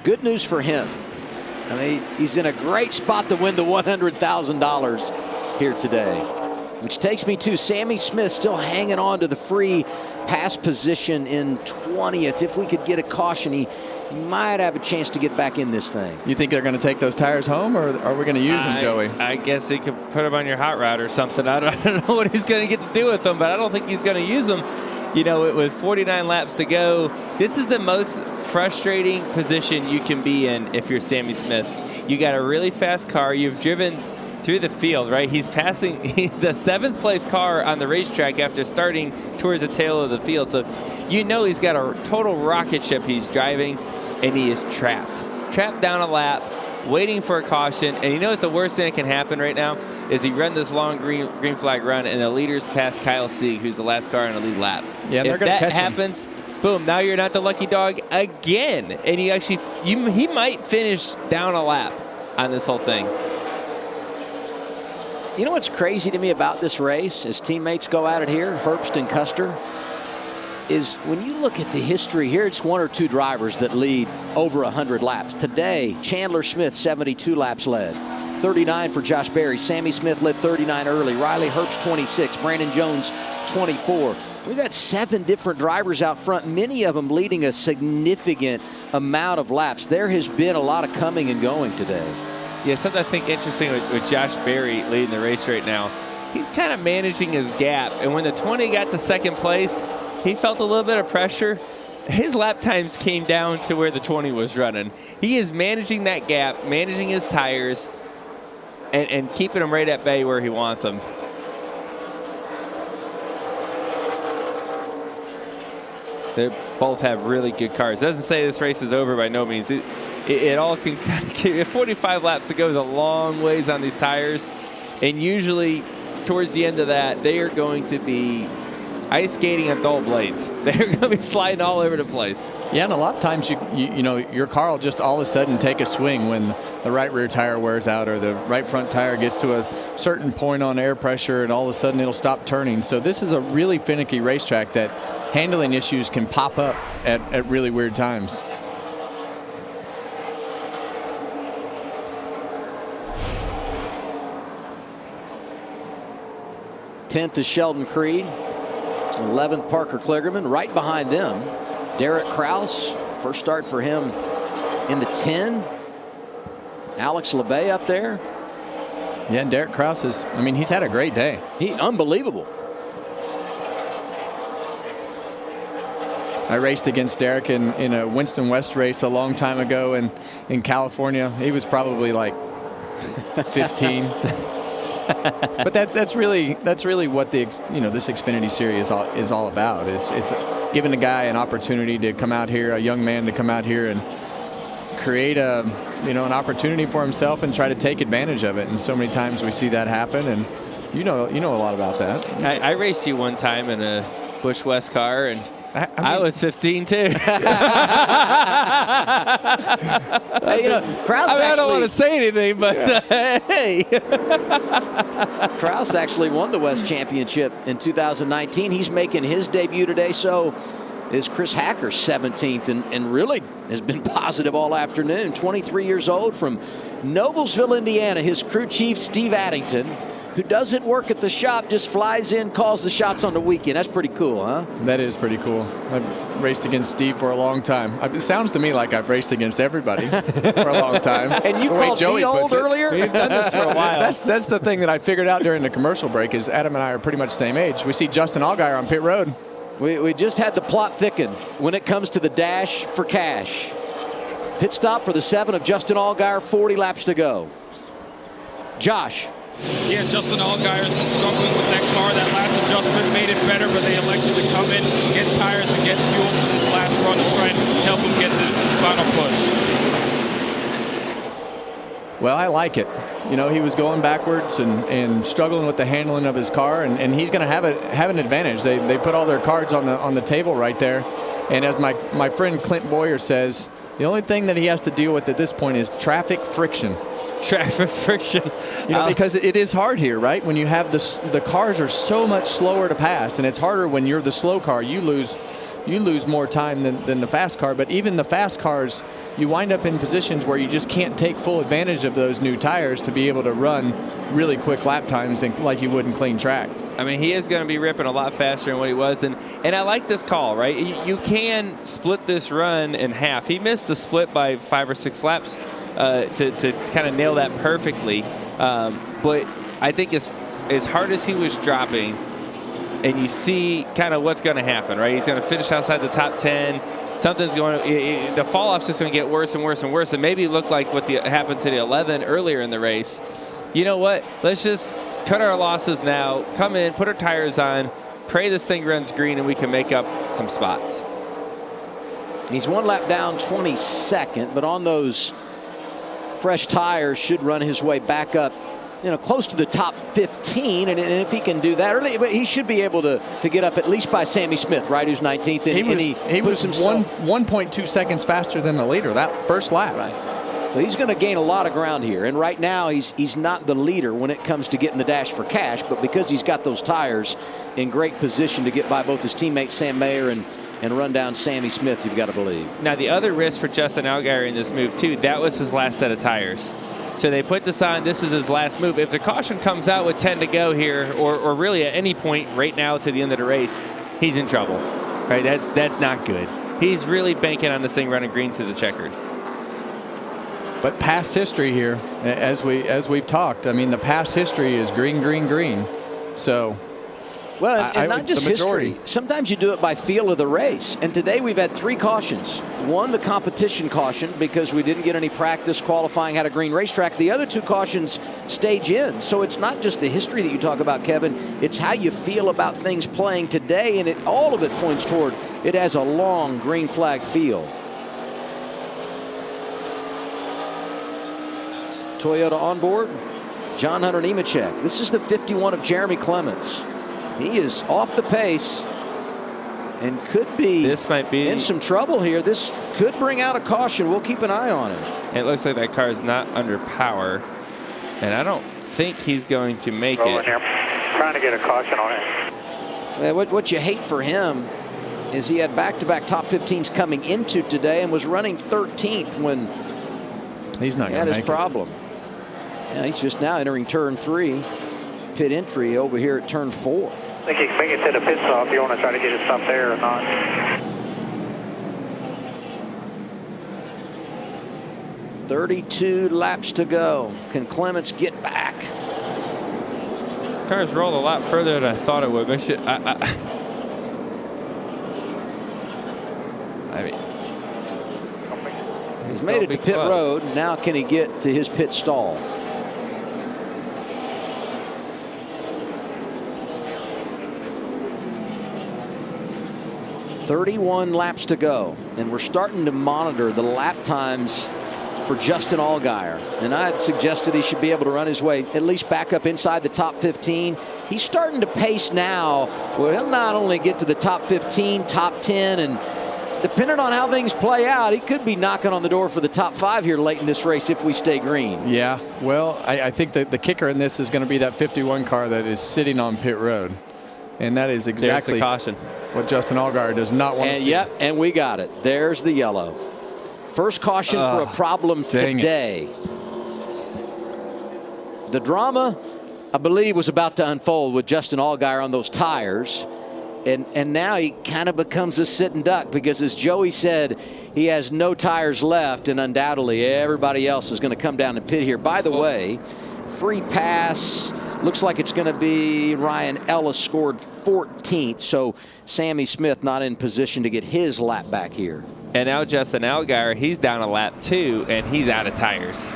Good news for him. I mean, he's in a great spot to win the $100,000 here today. Which takes me to Sammy Smith still hanging on to the free pass position in 20th. If we could get a caution, he might have a chance to get back in this thing. You think they're going to take those tires home, or are we going to use them, Joey? I guess he could put them on your hot rod or something. I don't know what he's going to get to do with them, but I don't think he's going to use them. You know, with 49 laps to go, this is the most frustrating position you can be in if you're Sammy Smith. You got a really fast car. You've driven through the field, right? He's passing the 7th place car on the racetrack after starting towards the tail of the field. So you know he's got a total rocket ship he's driving, and he is trapped down a lap, waiting for a caution. And he knows the worst thing that can happen right now is he run this long green flag run, and the leaders pass Kyle Sieg, who's the last car on the lead lap. Yeah, if that happens, boom, now you're not the lucky dog again. And he might finish down a lap on this whole thing. You know what's crazy to me about this race as teammates go at it here, Herbst and Custer, is when you look at the history here, it's 1 or 2 drivers that lead over 100 laps. Today, Chandler Smith, 72 laps led. 39 for Josh Berry. Sammy Smith led 39 early. Riley Herbst, 26. Brandon Jones, 24. We've got 7 different drivers out front, many of them leading a significant amount of laps. There has been a lot of coming and going today. Yeah, something I think interesting with Josh Berry leading the race right now, he's kind of managing his gap. And when the 20 got to 2nd place, he felt a little bit of pressure. His lap times came down to where the 20 was running. He is managing that gap, managing his tires, and keeping them right at bay where he wants them. They both have really good cars. Doesn't say this race is over by no means. It all can 45 laps to go is a long ways on these tires, and usually towards the end of that they are going to be ice skating on dull blades. They're going to be sliding all over the place. Yeah, and a lot of times you know your car will just all of a sudden take a swing when the right rear tire wears out or the right front tire gets to a certain point on air pressure, and all of a sudden it'll stop turning. So this is a really finicky racetrack that handling issues can pop up at really weird times. Tenth is Sheldon Creed. 11th, Parker Kligerman. Right behind them, Derek Kraus. First start for him in the 10. Alex LeBay up there. Yeah, and Derek Kraus is, I mean, he's had a great day. Unbelievable. I raced against Derek in a Winston West race a long time ago in California. He was probably like 15. But that's really what this Xfinity series is all about. It's giving a guy an opportunity to come out here, a young man to come out here and create an opportunity for himself and try to take advantage of it. And so many times we see that happen, and you know a lot about that. I raced you one time in a Busch West car, and I was 15 too. Hey, Kraus I don't want to say anything, but hey. Kraus actually won the West Championship in 2019. He's making his debut today. So is Chris Hacker, 17th, and really has been positive all afternoon. 23 years old from Noblesville, Indiana. His crew chief, Steve Addington, who doesn't work at the shop, just flies in, calls the shots on the weekend. That's pretty cool, huh? That is pretty cool. I've raced against Steve for a long time. It sounds to me like I've raced against everybody for a long time. And you called me old earlier? We've done this for a while. That's the thing that I figured out during the commercial break is Adam and I are pretty much the same age. We see Justin Allgaier on pit road. We just had the plot thicken when it comes to the dash for cash. Pit stop for the 7 of Justin Allgaier, 40 laps to go. Josh, Yeah, Justin Allgaier's been struggling with that car. That last adjustment made it better, but they elected to come in, get tires, and get fuel for this last run to try and help him get this final push. Well, I like it. You know, he was going backwards and struggling with the handling of his car, and he's going to have an advantage. They put all their cards on the table right there. And as my friend Clint Boyer says, the only thing that he has to deal with at this point is traffic friction. Traffic friction. You know, because it is hard here, right? When you have the cars are so much slower to pass, and it's harder when you're the slow car. You lose more time than the fast car. But even the fast cars, you wind up in positions where you just can't take full advantage of those new tires to be able to run really quick lap times like you would in clean track. I mean, he is going to be ripping a lot faster than what he was. And I like this call, right? You can split this run in half. He missed the split by 5 or 6 laps to kind of nail that perfectly. But I think as hard as he was dropping, and you see kind of what's going to happen, right? He's going to finish outside the top 10. Something's going to, the fall off's just going to get worse and worse and worse, and maybe look like what happened to the 11 earlier in the race. You know what? Let's just cut our losses now, come in, put our tires on, pray this thing runs green, and we can make up some spots. He's 1 lap down, 22nd, but on those fresh tires should run his way back up, you know, close to the top 15, and if he can do that early, he should be able to get up at least by Sammy Smith, right, who's 19th. And he was 1.2 seconds faster than the leader that first lap. Right. So he's going to gain a lot of ground here, and right now he's not the leader when it comes to getting the dash for cash, but because he's got those tires in great position to get by both his teammate Sam Mayer and run down Sammy Smith, you've got to believe. Now, the other risk for Justin Allgaier in this move, too, that was his last set of tires. So they put this on. This is his last move. If the caution comes out with 10 to go here, or really at any point right now to the end of the race, he's in trouble. Right? That's not good. He's really banking on this thing running green to the checkered. But past history here, as we've talked, I mean, the past history is green, green, green. So. Well, and not just history. Sometimes you do it by feel of the race. And today we've had 3 cautions. One, the competition caution, because we didn't get any practice qualifying at a green racetrack. The other 2 cautions stage in. So it's not just the history that you talk about, Kevin. It's how you feel about things playing today. And all of it points toward it has a long green flag feel. Toyota on board. John Hunter Nemechek. This is the 51 of Jeremy Clements. He is off the pace and could be in some trouble here. This could bring out a caution. We'll keep an eye on him. It looks like that car is not under power, and I don't think he's going to make it. Here. Trying to get a caution on it. What you hate for him is he had back-to-back top 15s coming into today and was running 13th when he's not he had his problem. Yeah, he's just now entering turn 3. Pit entry over here at turn 4. I think you can make it to the pit stop if you want to try to get it stopped there or not. .32 laps to go. Can Clements get back? Car's rolled a lot further than I thought it would. I mean, he's made it to pit road. Now can he get to his pit stall? .31 laps to go, and we're starting to monitor the lap times for Justin Allgaier. And I had suggested he should be able to run his way at least back up inside the top 15. He's starting to pace now where he'll not only get to the top 15, top 10, and depending on how things play out, he could be knocking on the door for the top 5 here late in this race if we stay green. Yeah, well, I think that the kicker in this is going to be that 51 car that is sitting on pit road. And that is exactly the caution. What Justin Allgaier does not want to see. Yep, and we got it. There's the yellow. First caution for a problem today. The drama, I believe, was about to unfold with Justin Allgaier on those tires. And now he kind of becomes a sitting duck because, as Joey said, he has no tires left, and undoubtedly everybody else is going to come down and pit here. By the way, free pass. Looks like it's going to be Ryan Ellis scored 14th, so Sammy Smith not in position to get his lap back here. And now Justin Allgaier, he's down a lap too, and he's out of tires.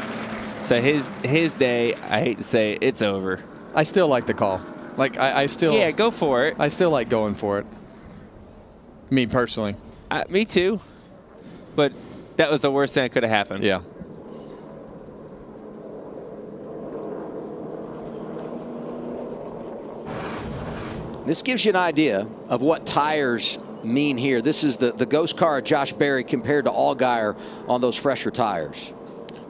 So his day, I hate to say it, it's over. I still like the call. Like I still. Yeah, go for it. I still like going for it. Me personally. Me too. But that was the worst thing that could have happened. Yeah. This gives you an idea of what tires mean here. This is the ghost car of Josh Berry compared to Allgaier on those fresher tires.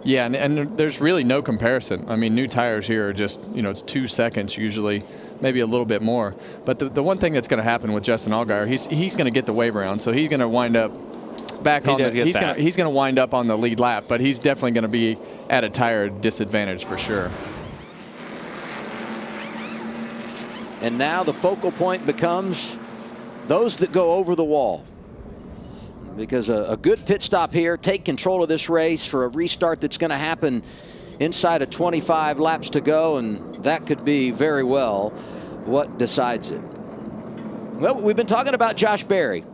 Yeah, and there's really no comparison. I mean, new tires here are just, it's 2 seconds usually, maybe a little bit more. But the one thing that's going to happen with Justin Allgaier, he's going to get the wave around, so he's going to wind up back on he's going to wind up on the lead lap, but he's definitely going to be at a tire disadvantage for sure. And now the focal point becomes those that go over the wall. Because a good pit stop here, take control of this race for a restart that's going to happen inside of 25 laps to go, and that could be very well what decides it. Well, we've been talking about Josh Berry,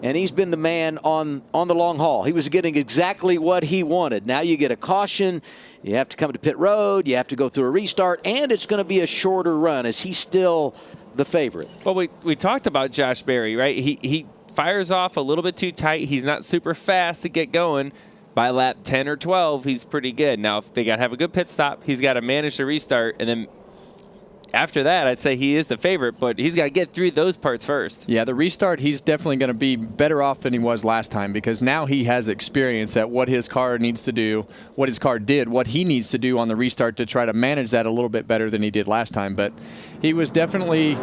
and he's been the man on the long haul. He was getting exactly what he wanted. Now you get a caution, you have to come to pit road, you have to go through a restart, and it's going to be a shorter run. Is he still the favorite? Well, we talked about Josh Berry, right? He fires off a little bit too tight. He's not super fast to get going. By lap 10 or 12, he's pretty good. Now, if they got to have a good pit stop, he's got to manage the restart, and then after that, I'd say he is the favorite, but he's got to get through those parts first. Yeah, the restart, he's definitely going to be better off than he was last time, because now he has experience at what his car needs to do, what his car did, what he needs to do on the restart to try to manage that a little bit better than he did last time. But he was definitely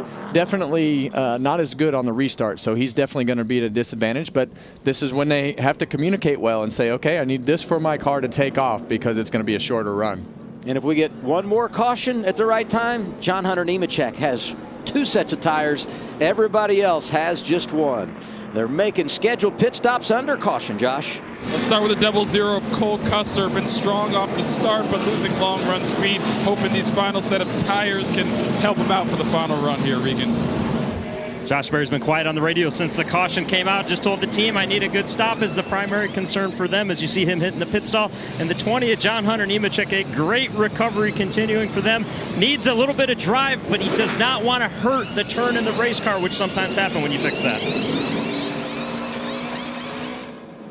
not as good on the restart, so he's definitely going to be at a disadvantage. But this is when they have to communicate well and say, okay, I need this for my car to take off because it's going to be a shorter run. And if we get one more caution at the right time, John Hunter Nemechek has 2 sets of tires. Everybody else has just one. They're making scheduled pit stops under caution, Josh. Let's start with the 00 of Cole Custer. Been strong off the start, but losing long run speed. Hoping these final set of tires can help him out for the final run here, Regan. Josh Berry's been quiet on the radio since the caution came out. Just told the team, I need a good stop is the primary concern for them, as you see him hitting the pit stall. And the 20 of John Hunter Nemechek, a great recovery continuing for them. Needs a little bit of drive, but he does not want to hurt the turn in the race car, which sometimes happen when you fix that.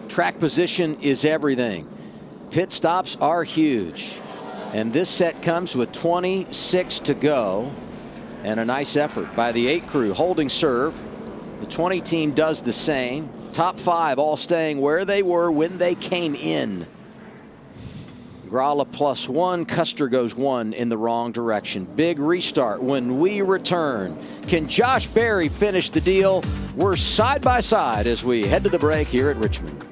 Track position is everything. Pit stops are huge. And this set comes with 26 to go. And a nice effort by the 8 crew holding serve. The 20 team does the same. Top 5 all staying where they were when they came in. Gralla +1. Custer goes 1 in the wrong direction. Big restart when we return. Can Josh Berry finish the deal? We're side by side as we head to the break here at Richmond.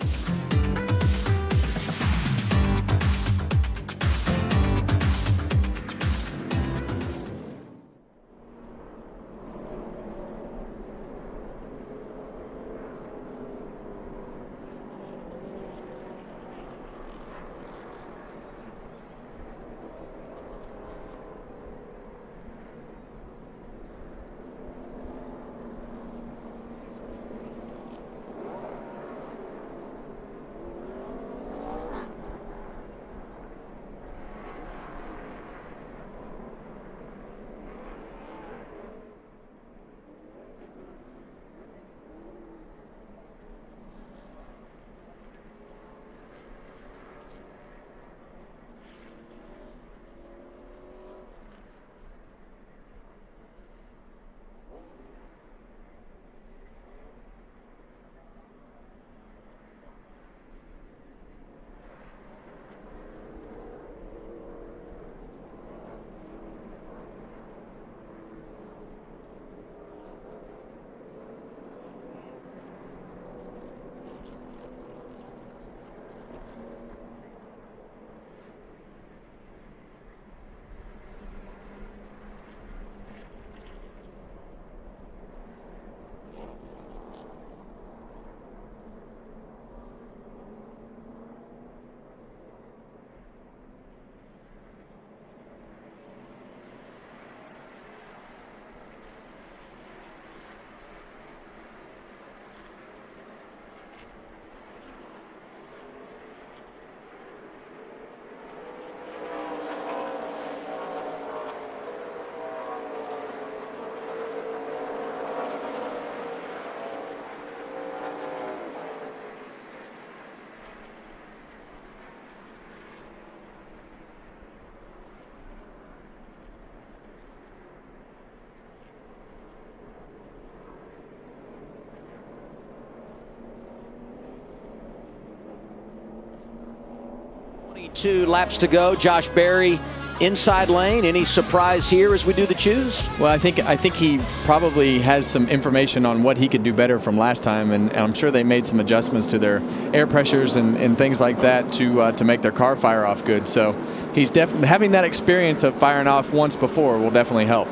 22 laps to go. Josh Berry inside lane. Any surprise here as we do the choose? Well, I think he probably has some information on what he could do better from last time, and I'm sure they made some adjustments to their air pressures and things like that to make their car fire off good. So he's definitely having that experience of firing off once before will definitely help.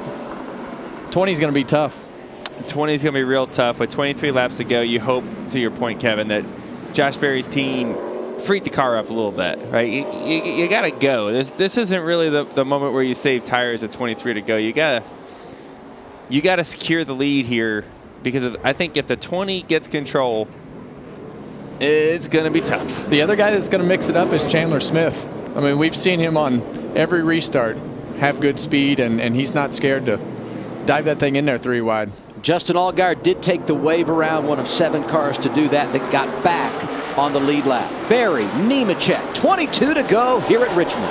20 is going to be tough. 20 is going to be real tough. With 23 laps to go, you hope, to your point, Kevin, that Josh Berry's team freed the car up a little bit, right? You got to go. This isn't really the moment where you save tires at 23 to go. You got to secure the lead here, because I think if the 20 gets control, it's going to be tough. The other guy that's going to mix it up is Chandler Smith. I mean, we've seen him on every restart have good speed, and he's not scared to dive that thing in there 3 wide. Justin Allgaier did take the wave around, one of 7 cars to do that got back on the lead lap. Berry, Nemechek, 22 to go here at Richmond.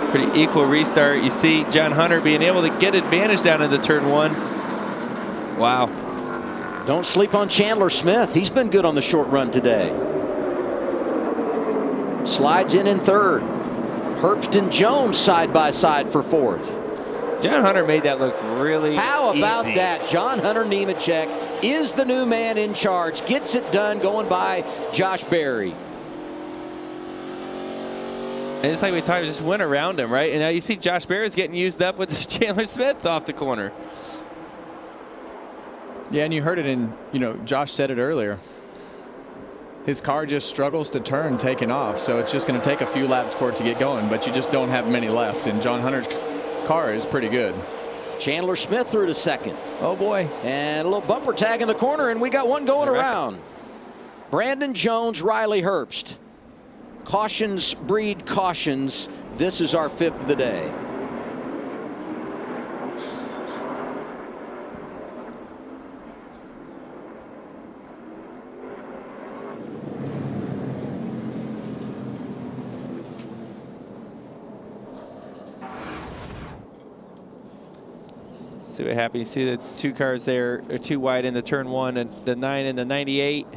Pretty equal restart. You see John Hunter being able to get advantage down into turn 1. Wow. Don't sleep on Chandler Smith. He's been good on the short run today. Slides in third. Herbst and Jones side by side for 4th. John Hunter made that look really How about easy. that? John Hunter Nemechek is the new man in charge. Gets it done going by Josh Berry. And it's like we talked, just went around him, right? And now you see Josh Berry's getting used up with Chandler Smith off the corner. Yeah, and you heard it in, Josh said it earlier. His car just struggles to turn taking off, so it's just going to take a few laps for it to get going, but you just don't have many left, and John Hunter's car is pretty good. Chandler Smith through to second. Oh boy. And a little bumper tag in the corner, and we got one going around. Brandon Jones, Riley Herbst. Cautions breed cautions. This is our 5th of the day. See what happens. You see the 2 cars there are 2 wide in the turn 1, and the 9 and the 98.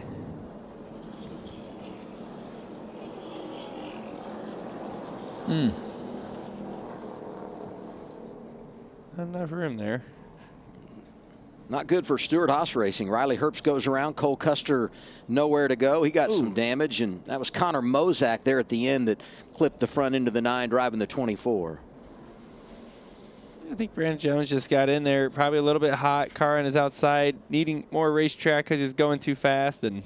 Not enough room there. Not good for Stewart Haas Racing. Riley Herbst goes around. Cole Custer nowhere to go. He got some damage, and that was Connor Mozak there at the end that clipped the front end of the 9 driving the 24. I think Brandon Jones just got in there, probably a little bit hot. Car on his outside, needing more racetrack because he's going too fast. And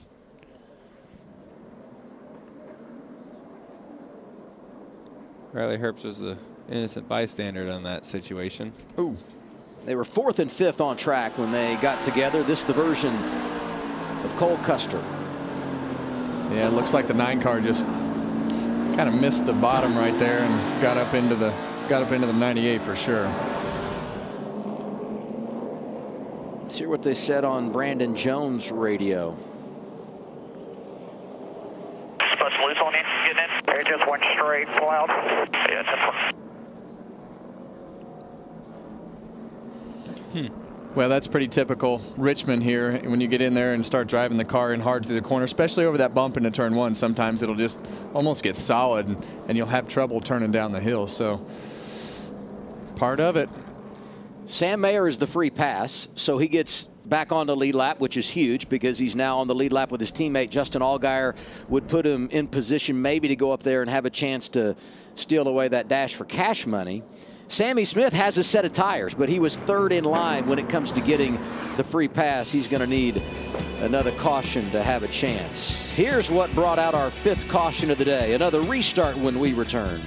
Riley Herbst was the innocent bystander on that situation. Ooh. They were 4th and 5th on track when they got together. This is the version of Cole Custer. Yeah, it looks like the 9 car just kind of missed the bottom right there and got up into the 98 for sure. Let's hear what they said on Brandon Jones' radio. Spuds loose on you, getting in. It just went straight, loud. Yeah, that's one. Well, that's pretty typical Richmond here. When you get in there and start driving the car in hard through the corner, especially over that bump into turn 1, sometimes it'll just almost get solid and you'll have trouble turning down the hill. So part of it. Sam Mayer is the free pass, so he gets back on the lead lap, which is huge because he's now on the lead lap with his teammate Justin Allgaier. Would put him in position maybe to go up there and have a chance to steal away that dash for cash money. Sammy Smith has a set of tires, but he was 3rd in line when it comes to getting the free pass. He's going to need another caution to have a chance. Here's what brought out our 5th caution of the day. Another restart when we return.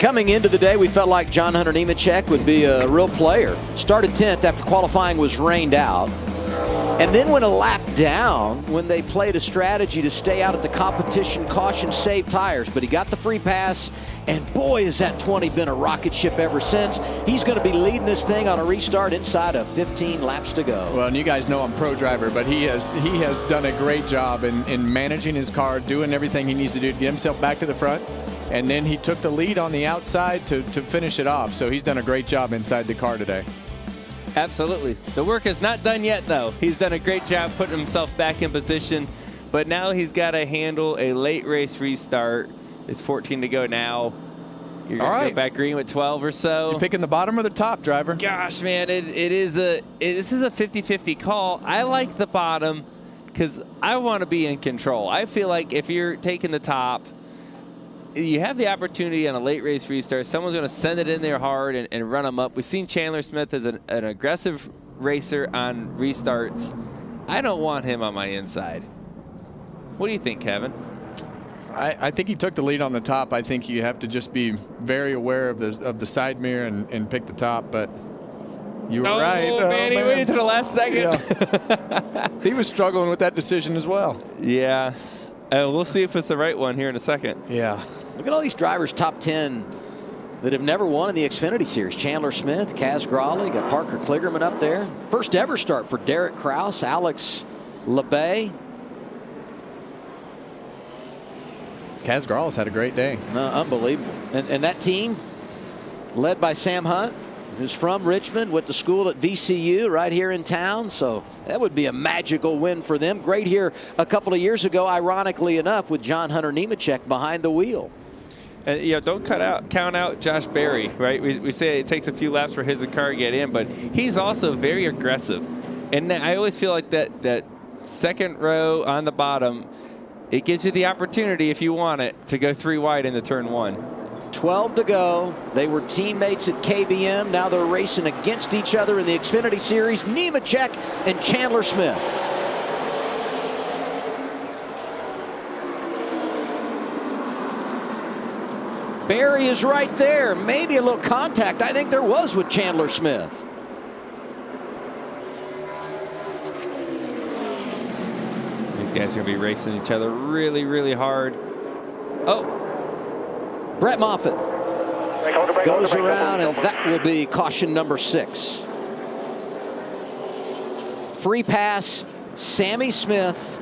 Coming into the day, we felt like John Hunter Nemechek would be a real player. Started 10th after qualifying was rained out. And then went a lap down when they played a strategy to stay out at the competition caution, save tires. But he got the free pass, and boy, has that 20 been a rocket ship ever since. He's going to be leading this thing on a restart inside of 15 laps to go. Well, and you guys know I'm pro driver, but he has done a great job in managing his car, doing everything he needs to do to get himself back to the front. And then he took the lead on the outside to finish it off. So he's done a great job inside the car today. Absolutely. The work is not done yet, though. He's done a great job putting himself back in position, but now he's got to handle a late race restart. It's 14 to go now. You're going to go back green with 12 or so. You're picking the bottom or the top, driver? Gosh, man, this is a 50-50 call. I like the bottom because I want to be in control. I feel like if you're taking the top, you have the opportunity on a late race restart. Someone's going to send it in there hard and run them up. We've seen Chandler Smith as an aggressive racer on restarts. I don't want him on my inside. What do you think, Kevin? I think he took the lead on the top. I think you have to just be very aware of the side mirror and pick the top. But you were right. Oh, man, he waited to the last second. Yeah. He was struggling with that decision as well. Yeah. We'll see if it's the right one here in a second. Yeah. Look at all these drivers top 10 that have never won in the Xfinity Series. Chandler Smith, Kaz Grawley, got Parker Kligerman up there. First ever start for Derek Kraus, Alex LeBay. Kaz Grawley's had a great day. Unbelievable. And that team, led by Sam Hunt, who's from Richmond, went to school at VCU right here in town. So that would be a magical win for them. Great here a couple of years ago, ironically enough, with John Hunter Nemechek behind the wheel. And don't count out Josh Berry, right? We say it takes a few laps for his car to get in, but he's also very aggressive. And I always feel like that second row on the bottom, it gives you the opportunity, if you want it, to go 3 wide into turn 1. 12 to go. They were teammates at KBM. Now they're racing against each other in the Xfinity Series. Nemechek and Chandler Smith. Berry is right there. Maybe a little contact. I think there was with Chandler Smith. These guys are going to be racing each other really, really hard. Oh. Brett Moffitt goes around, and that will be caution number 6. Free pass, Sammy Smith,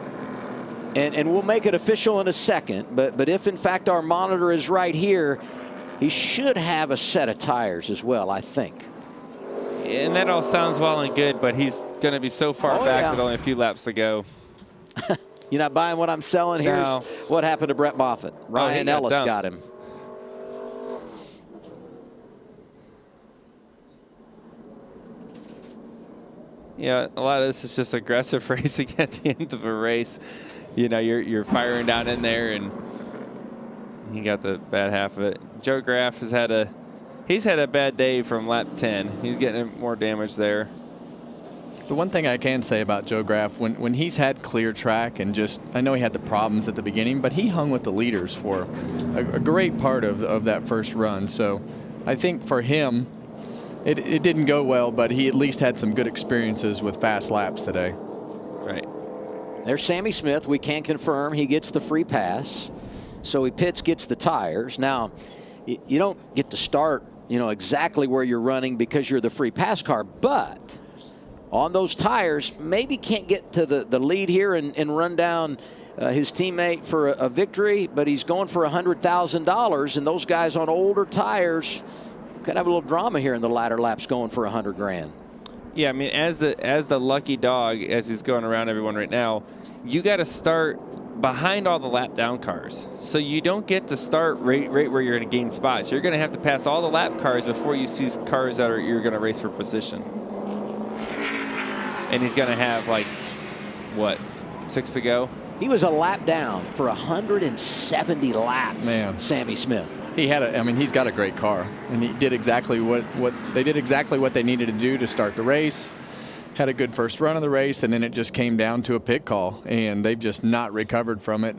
and we'll make it official in a second, but if in fact our monitor is right here, he should have a set of tires as well, I think. And that all sounds well and good, but he's going to be so far back with only a few laps to go. You're not buying what I'm selling? No. Here's what happened to Brett Moffitt. Ryan Ellis got him. Yeah, a lot of this is just aggressive racing at the end of a race. You know, you're firing down in there, and he got the bad half of it. Joe Graff has had a bad day from lap 10. He's getting more damage there. The one thing I can say about Joe Graff, when he's had clear track and I know he had the problems at the beginning, but he hung with the leaders for a great part of that first run. So I think for him, it didn't go well, but he at least had some good experiences with fast laps today. Right. There's Sammy Smith. We can confirm he gets the free pass. So he pits, gets the tires. Now, you don't get to start, exactly where you're running because you're the free pass car, but on those tires, maybe can't get to the lead here and run down his teammate for a victory, but he's going for $100,000, and those guys on older tires could have a little drama here in the latter laps going for $100 grand. Yeah, I mean, as the lucky dog, as he's going around everyone right now, you got to start behind all the lap down cars. So you don't get to start right where you're going to gain spots. You're going to have to pass all the lap cars before you see cars that you're going to race for position. And he's going to have, 6 to go? He was a lap down for 170 laps, man. Sammy Smith. He's got a great car, and he did exactly what they needed to do to start the race. Had a good first run of the race, and then it just came down to a pit call, and they've just not recovered from it.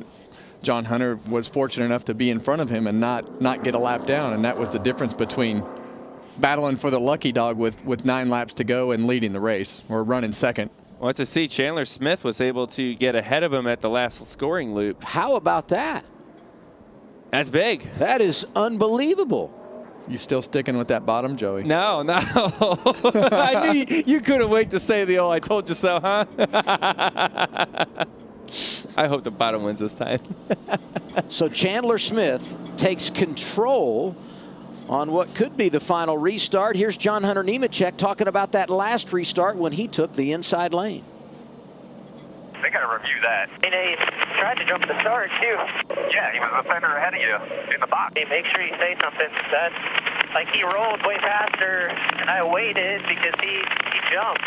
John Hunter was fortunate enough to be in front of him and not get a lap down, and that was the difference between battling for the lucky dog with 9 laps to go and leading the race or running second. Well, to see Chandler Smith was able to get ahead of him at the last scoring loop. How about that? That's big. That is unbelievable. You still sticking with that bottom, Joey? No. I knew you couldn't wait to say the old "I told you so," huh? I hope the bottom wins this time. So Chandler Smith takes control on what could be the final restart. Here's John Hunter Nemechek talking about that last restart when he took the inside lane. They got to review that. And he tried to jump the start, too. Yeah, he was a fender ahead of you in the box. Hey, make sure you say something. That's like he rolled way faster, and I waited because he jumped.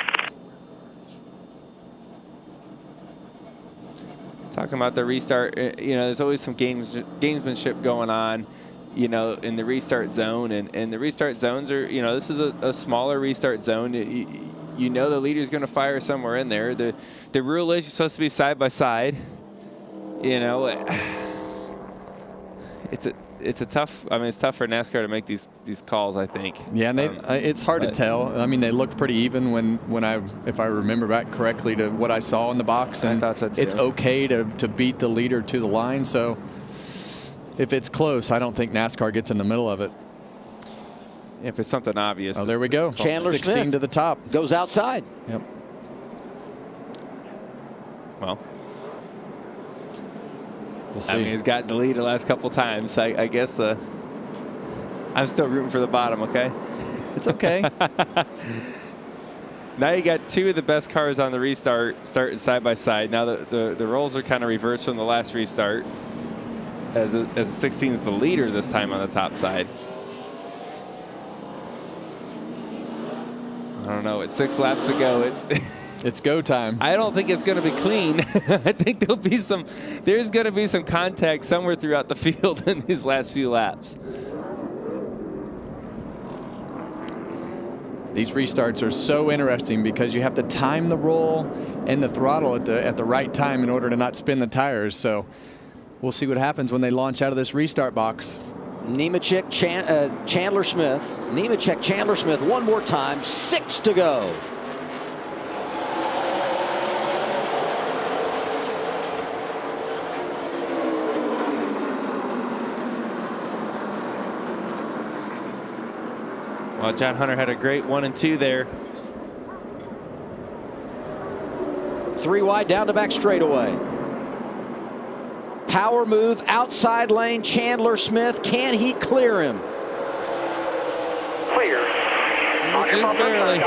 Talking about the restart, there's always some gamesmanship going on, in the restart zone. And the restart zones are, this is a smaller restart zone. The leader's going to fire somewhere in there. The rule is you're supposed to be side by side. It's a tough. I mean, it's tough for NASCAR to make these calls, I think. Yeah, and it's hard to tell. I mean, they looked pretty even if I remember back correctly to what I saw in the box, and I thought so too. It's okay to beat the leader to the line. So if it's close, I don't think NASCAR gets in the middle of it. If it's something obvious. Oh, there we go. Chandler 16 Smith to the top. goes outside. Yep. Well, we'll see. I mean, he's gotten the lead the last couple times. I guess I'm still rooting for the bottom, okay? It's okay. Now you got 2 of the best cars on the restart starting side by side. Now the roles are kind of reversed from the last restart, as the 16 is the leader this time on the top side. I don't know. It's 6 laps to go. It's go time. I don't think it's going to be clean. I think there's going to be some contact somewhere throughout the field in these last few laps. These restarts are so interesting because you have to time the roll and the throttle at the right time in order to not spin the tires. So we'll see what happens when they launch out of this restart box. Nemechek, Chandler Smith. Nemechek, Chandler Smith, one more time. 6 to go. Well, John Hunter had a great 1 and 2 there. 3 wide down the back straightaway. Power move outside lane. Chandler Smith. Can he clear him? Clear. Just barely.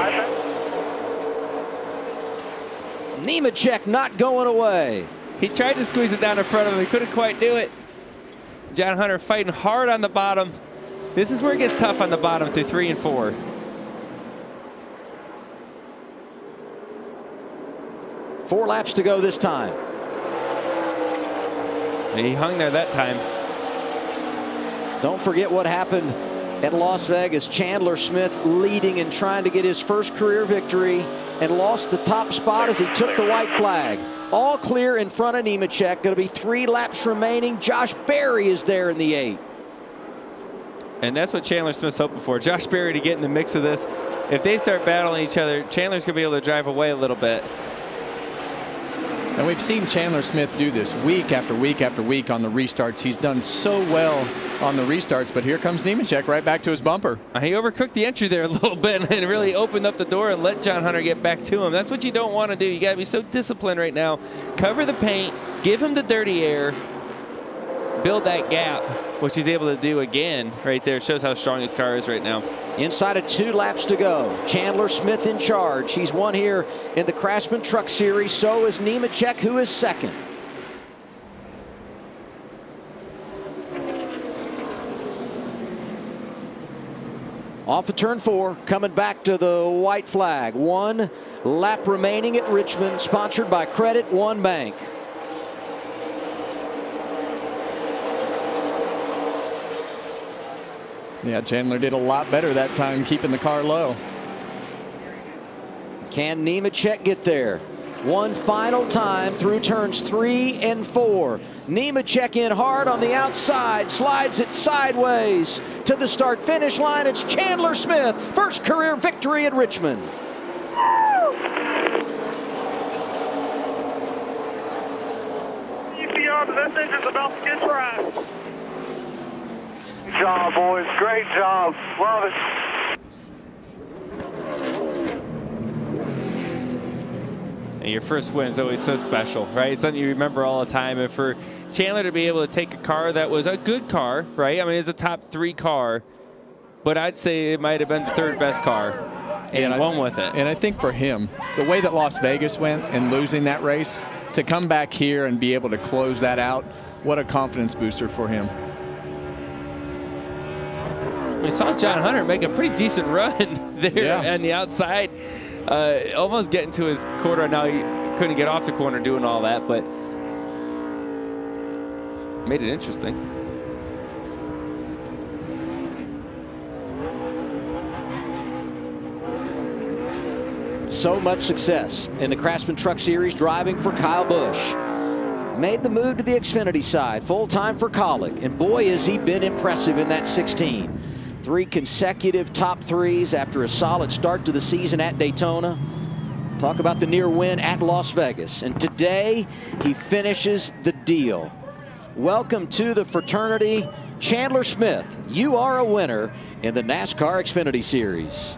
Nemechek not going away. He tried to squeeze it down in front of him. He couldn't quite do it. John Hunter fighting hard on the bottom. This is where it gets tough on the bottom through 3 and 4. Four laps to go this time. He hung there that time. Don't forget what happened at Las Vegas. Chandler Smith leading and trying to get his first career victory and lost the top spot as he took the white flag. All clear in front of Nemechek. Going to be 3 laps remaining. Josh Berry is there in the 8. And that's what Chandler Smith's hoping for. Josh Berry to get in the mix of this. If they start battling each other, Chandler's going to be able to drive away a little bit. And we've seen Chandler Smith do this week after week after week on the restarts. He's done so well on the restarts, but here comes Nemechek right back to his bumper. He overcooked the entry there a little bit and really opened up the door and let John Hunter get back to him. That's what you don't want to do. You got to be so disciplined right now. Cover the paint, give him the dirty air, build that gap, which he's able to do again right there. Shows how strong his car is right now. Inside of 2 laps to go. Chandler Smith in charge. He's won here in the Craftsman Truck Series. So is Nemechek, who is second. Off of turn 4, coming back to the white flag. 1 lap remaining at Richmond, sponsored by Credit One Bank. Yeah, Chandler did a lot better that time, keeping the car low. Can Nemechek get there? One final time through turns 3 and 4. Nemechek in hard on the outside, slides it sideways to the start-finish line. It's Chandler Smith, first career victory at Richmond. This engine's about to get tried. Good job, boys. Great job. Love it. And your first win is always so special, right? It's something you remember all the time. And for Chandler to be able to take a car that was a good car, right? I mean, it's a top 3 car, but I'd say it might have been the 3rd best car, and won with it. And I think for him, the way that Las Vegas went and losing that race, to come back here and be able to close that out, what a confidence booster for him. We saw John Hunter make a pretty decent run there on the outside, almost getting to his quarter. Now he couldn't get off the corner doing all that, but made it interesting. So much success in the Craftsman Truck Series driving for Kyle Busch. Made the move to the Xfinity side, full-time for Collick, and boy has he been impressive in that 16. 3 consecutive top 3s after a solid start to the season at Daytona. Talk about the near win at Las Vegas, and today he finishes the deal. Welcome to the fraternity, Chandler Smith. You are a winner in the NASCAR Xfinity Series.